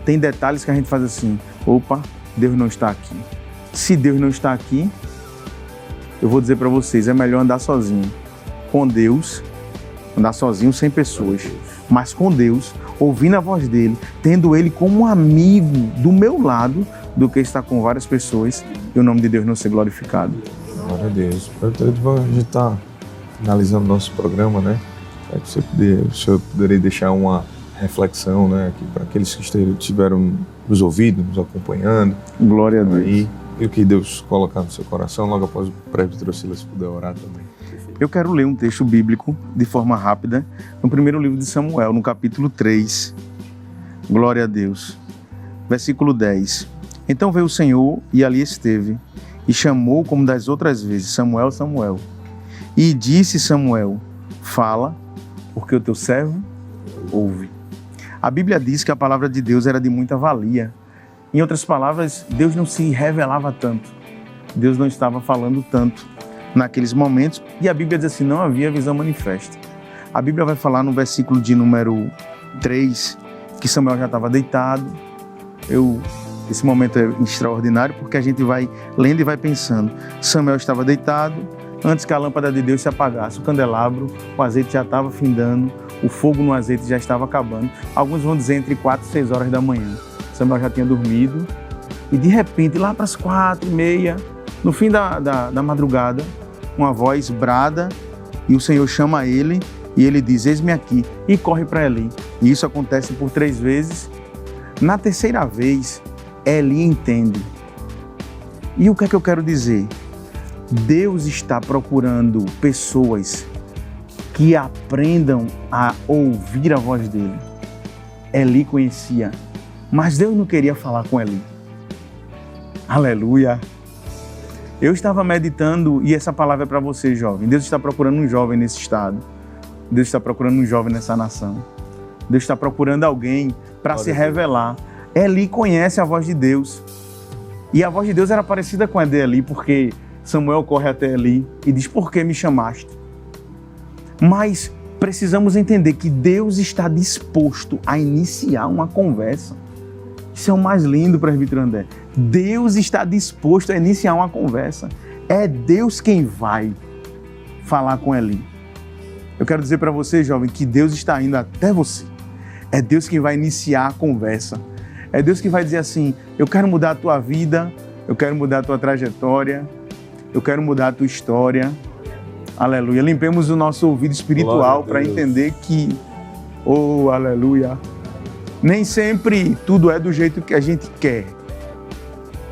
Tem detalhes que a gente faz assim, opa, Deus não está aqui. Se Deus não está aqui, eu vou dizer para vocês, é melhor andar sozinho. Com Deus, andar sozinho sem pessoas, mas com Deus, ouvindo a voz dele, tendo ele como um amigo do meu lado, do que estar com várias pessoas e o nome de Deus não ser glorificado. Glória a Deus. A gente está finalizando o nosso programa, né? O senhor poderia deixar uma reflexão, né, aqui para aqueles que estiveram nos ouvindo, nos acompanhando. Glória a Deus. E o que Deus colocar no seu coração, logo após o presbítero Silas puder orar também. Eu quero ler um texto bíblico de forma rápida, no primeiro livro de Samuel, no capítulo 3. Glória a Deus. Versículo 10. Então veio o Senhor e ali esteve, e chamou como das outras vezes, Samuel, Samuel. E disse Samuel, fala, porque o teu servo ouve. A Bíblia diz que a palavra de Deus era de muita valia. Em outras palavras, Deus não se revelava tanto. Deus não estava falando tanto naqueles momentos. E a Bíblia diz assim, não havia visão manifesta. A Bíblia vai falar no versículo de número 3, que Samuel já estava deitado. Esse momento é extraordinário porque a gente vai lendo e vai pensando. Samuel estava deitado, antes que a lâmpada de Deus se apagasse, o candelabro, o azeite já estava findando, o fogo no azeite já estava acabando. Alguns vão dizer entre 4 e 6 horas da manhã. Samuel já tinha dormido e de repente, lá para as 4:30, no fim da madrugada, uma voz brada e o Senhor chama ele e ele diz, eis-me aqui, e corre para Eli. E isso acontece por 3 vezes. Na terceira vez, Eli entende. E o que é que eu quero dizer? Deus está procurando pessoas que aprendam a ouvir a voz dele. Eli conhecia, mas Deus não queria falar com Eli. Aleluia! Eu estava meditando, e essa palavra é para você, jovem. Deus está procurando um jovem nesse estado. Deus está procurando um jovem nessa nação. Deus está procurando alguém para se revelar. Eli conhece a voz de Deus. E a voz de Deus era parecida com a de Eli, porque Samuel corre até Eli e diz, por que me chamaste? Mas precisamos entender que Deus está disposto a iniciar uma conversa. Isso é o mais lindo, presbítero André. Deus está disposto a iniciar uma conversa. É Deus quem vai falar com Eli. Eu quero dizer para você, jovem, que Deus está indo até você. É Deus quem vai iniciar a conversa. É Deus que vai dizer assim, eu quero mudar a tua vida, eu quero mudar a tua trajetória, eu quero mudar a tua história. Aleluia. Limpemos o nosso ouvido espiritual para entender que, oh, aleluia, nem sempre tudo é do jeito que a gente quer.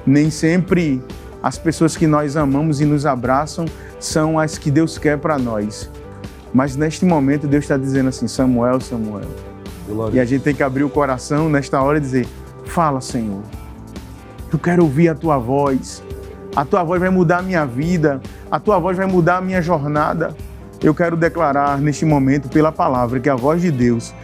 Nem sempre as pessoas que nós amamos e nos abraçam são as que Deus quer para nós. Mas neste momento Deus está dizendo assim, Samuel, Samuel. Glória. E a gente tem que abrir o coração nesta hora e dizer, fala, Senhor. Eu quero ouvir a tua voz. A tua voz vai mudar a minha vida. a tua voz vai mudar a minha jornada. Eu quero declarar neste momento, pela palavra, que a voz de Deus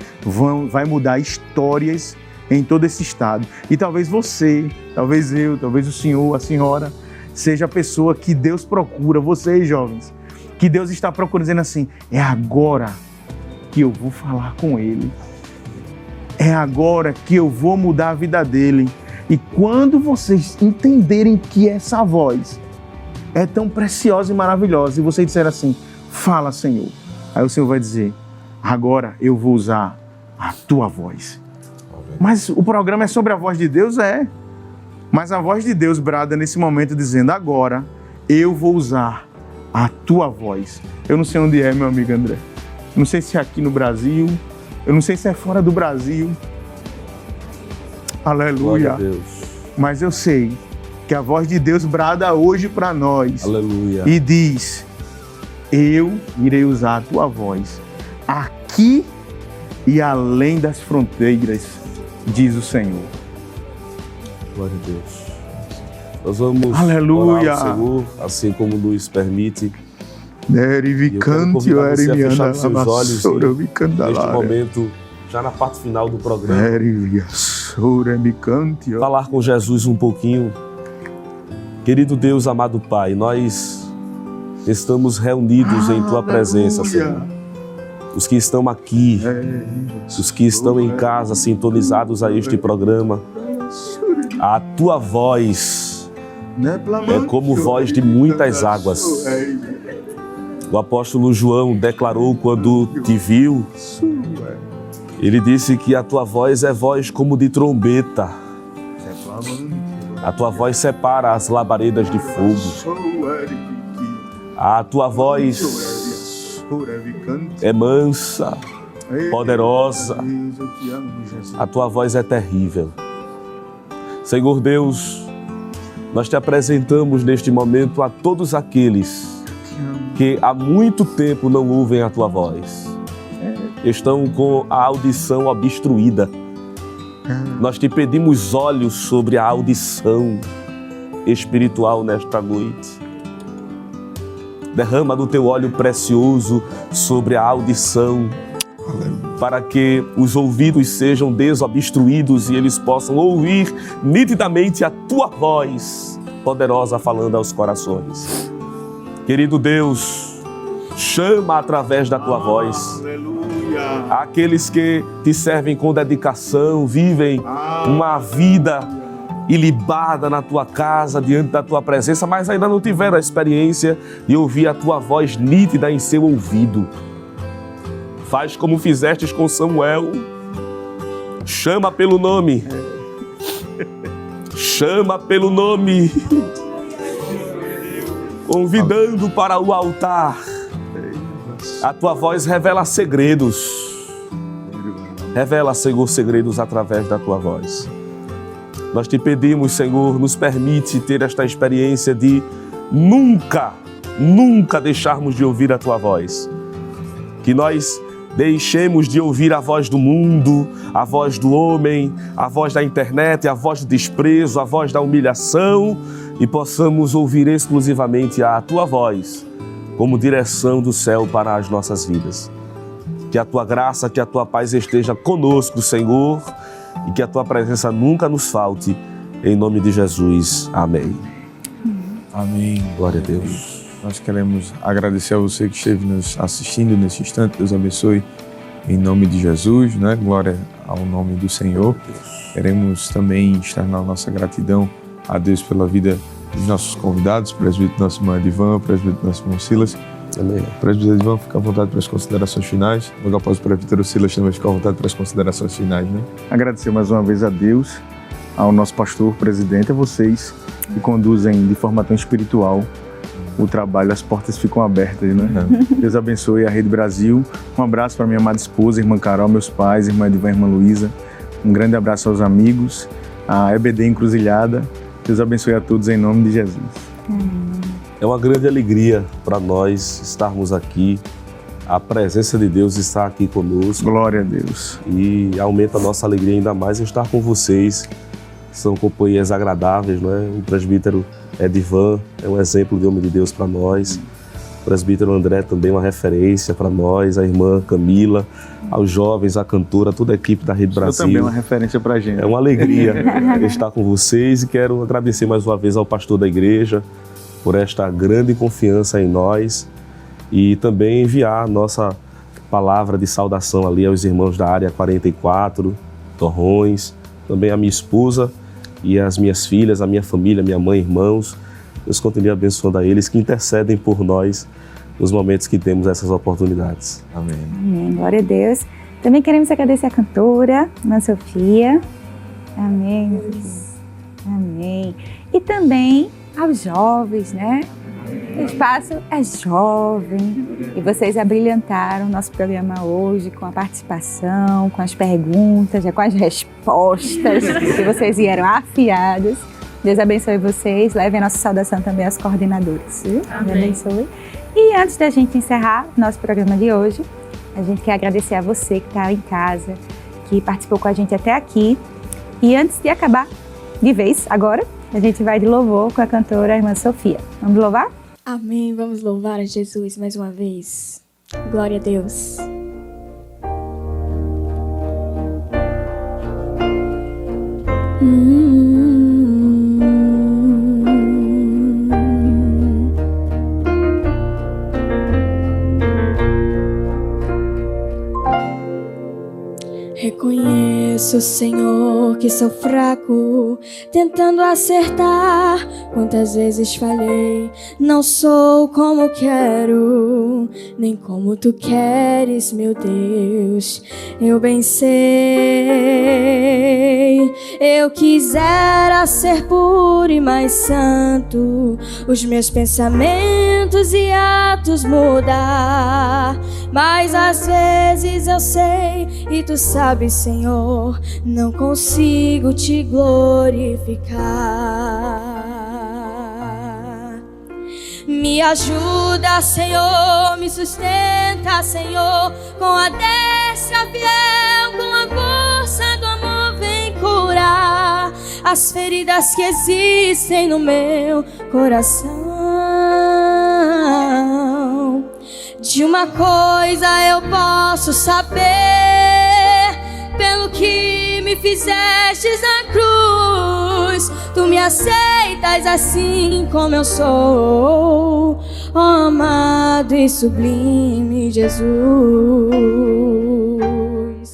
vai mudar histórias em todo esse estado. E talvez você, talvez eu, talvez o senhor, a senhora, seja a pessoa que Deus procura, vocês jovens, que Deus está procurando, dizendo assim, é agora que eu vou falar com ele. É agora que eu vou mudar a vida dele. E quando vocês entenderem que essa voz é tão preciosa e maravilhosa, e vocês disserem assim, fala, Senhor. Aí o Senhor vai dizer, agora eu vou usar a tua voz. Mas o programa é sobre a voz de Deus? É. Mas a voz de Deus brada nesse momento dizendo, agora eu vou usar a tua voz. Eu não sei onde é, meu amigo André. Eu não sei se é aqui no Brasil, eu não sei se é fora do Brasil. Aleluia. Mas eu sei que a voz de Deus brada hoje para nós. Aleluia. E diz, eu irei usar a tua voz aqui e além das fronteiras, diz o Senhor. Glória a Deus. Nós vamos Aleluia. orar ao Senhor, assim como nos permite. Derivicante, eu quero convidar você a fechar os seus olhos neste momento, já na parte final do programa. Falar com Jesus um pouquinho. Querido Deus, amado Pai, nós estamos reunidos em Tua presença, Senhor. Os que estão aqui, os que estão em casa, sintonizados a este programa, a Tua voz é como voz de muitas águas. O apóstolo João declarou quando te viu, ele disse que a tua voz é voz como de trombeta. A tua voz separa as labaredas de fogo. A tua voz é mansa, poderosa. A tua voz é terrível. Senhor Deus, nós te apresentamos neste momento a todos aqueles que há muito tempo não ouvem a tua voz. Estão com a audição obstruída. Nós te pedimos olhos sobre a audição espiritual nesta noite. Derrama do teu óleo precioso sobre a audição, para que os ouvidos sejam desobstruídos e eles possam ouvir nitidamente a tua voz poderosa falando aos corações. Querido Deus, chama através da tua voz aqueles que te servem com dedicação, vivem uma vida ilibada na tua casa, diante da tua presença, mas ainda não tiveram a experiência de ouvir a tua voz nítida em seu ouvido. Faz como fizestes com Samuel, chama pelo nome, chama pelo nome, convidando para o altar. A tua voz revela segredos. Revela, Senhor, segredos através da tua voz. Nós te pedimos, Senhor, nos permite ter esta experiência de nunca deixarmos de ouvir a tua voz. Que nós deixemos de ouvir a voz do mundo, a voz do homem, a voz da internet, a voz do desprezo, a voz da humilhação e possamos ouvir exclusivamente a tua voz como direção do céu para as nossas vidas. Que a tua graça, que a tua paz esteja conosco, Senhor, e que a tua presença nunca nos falte. Em nome de Jesus. Amém. Amém. Glória a Deus. Nós queremos agradecer a você que esteve nos assistindo nesse instante. Deus abençoe em nome de Jesus, né? Glória ao nome do Senhor. Queremos também externar a nossa gratidão a Deus pela vida dos nossos convidados, presbítero nosso irmão Edivan, presbítero nosso irmão Silas. Amém. Presbítero Edivan, fica à vontade para as considerações finais. Logo após o presbítero Silas também fica à vontade para as considerações finais, né? Agradecer mais uma vez a Deus, ao nosso pastor, presidente, a vocês que conduzem de forma tão espiritual o trabalho, as portas ficam abertas, né? Deus abençoe a Rede Brasil. Um abraço para minha amada esposa, irmã Carol, meus pais, irmã Edivan, irmã Luísa. Um grande abraço aos amigos, a EBD Encruzilhada. Deus abençoe a todos em nome de Jesus. É uma grande alegria para nós estarmos aqui. A presença de Deus está aqui conosco. Glória a Deus. E aumenta a nossa alegria ainda mais em estar com vocês. São companhias agradáveis, não é? O presbítero Edivan é um exemplo de homem de Deus para nós. O presbítero André também uma referência para nós, a irmã Camila, aos jovens, a cantora, toda a equipe da Rede Brasil. Também uma referência para a gente. É uma alegria estar com vocês e quero agradecer mais uma vez ao pastor da igreja por esta grande confiança em nós e também enviar nossa palavra de saudação ali aos irmãos da área 44, Torrões, também a minha esposa e as minhas filhas, a minha família, minha mãe, irmãos. Deus continue abençoando a eles que intercedem por nós nos momentos que temos essas oportunidades. Amém. Amém. Glória a Deus. Também queremos agradecer a cantora, Ana Sofia. Amém. Amém. E também aos jovens, né? O espaço é jovem e vocês abrilhantaram o nosso programa hoje com a participação, com as perguntas, com as respostas que vocês vieram afiados. Deus abençoe vocês, levem a nossa saudação também aos coordenadores. Viu? Deus abençoe. E antes da gente encerrar nosso programa de hoje, a gente quer agradecer a você que está em casa, que participou com a gente até aqui. E antes de acabar de vez, agora, a gente vai de louvor com a cantora Irmã Sofia. Vamos louvar? Amém. Vamos louvar a Jesus mais uma vez. Glória a Deus. Reconheço, Senhor, que sou fraco, tentando acertar. Quantas vezes falei, não sou como quero, nem como tu queres, meu Deus. Eu bem sei, eu quisera ser puro e mais santo, os meus pensamentos e atos mudar. Mas às vezes eu sei e tu sabes, Senhor, não consigo te glorificar. Me ajuda, Senhor, me sustenta, Senhor, com a destra fiel, com a força do amor vem curar as feridas que existem no meu coração. De uma coisa eu posso saber, pelo que me fizestes na cruz, tu me aceitas assim como eu sou, ó amado e sublime Jesus.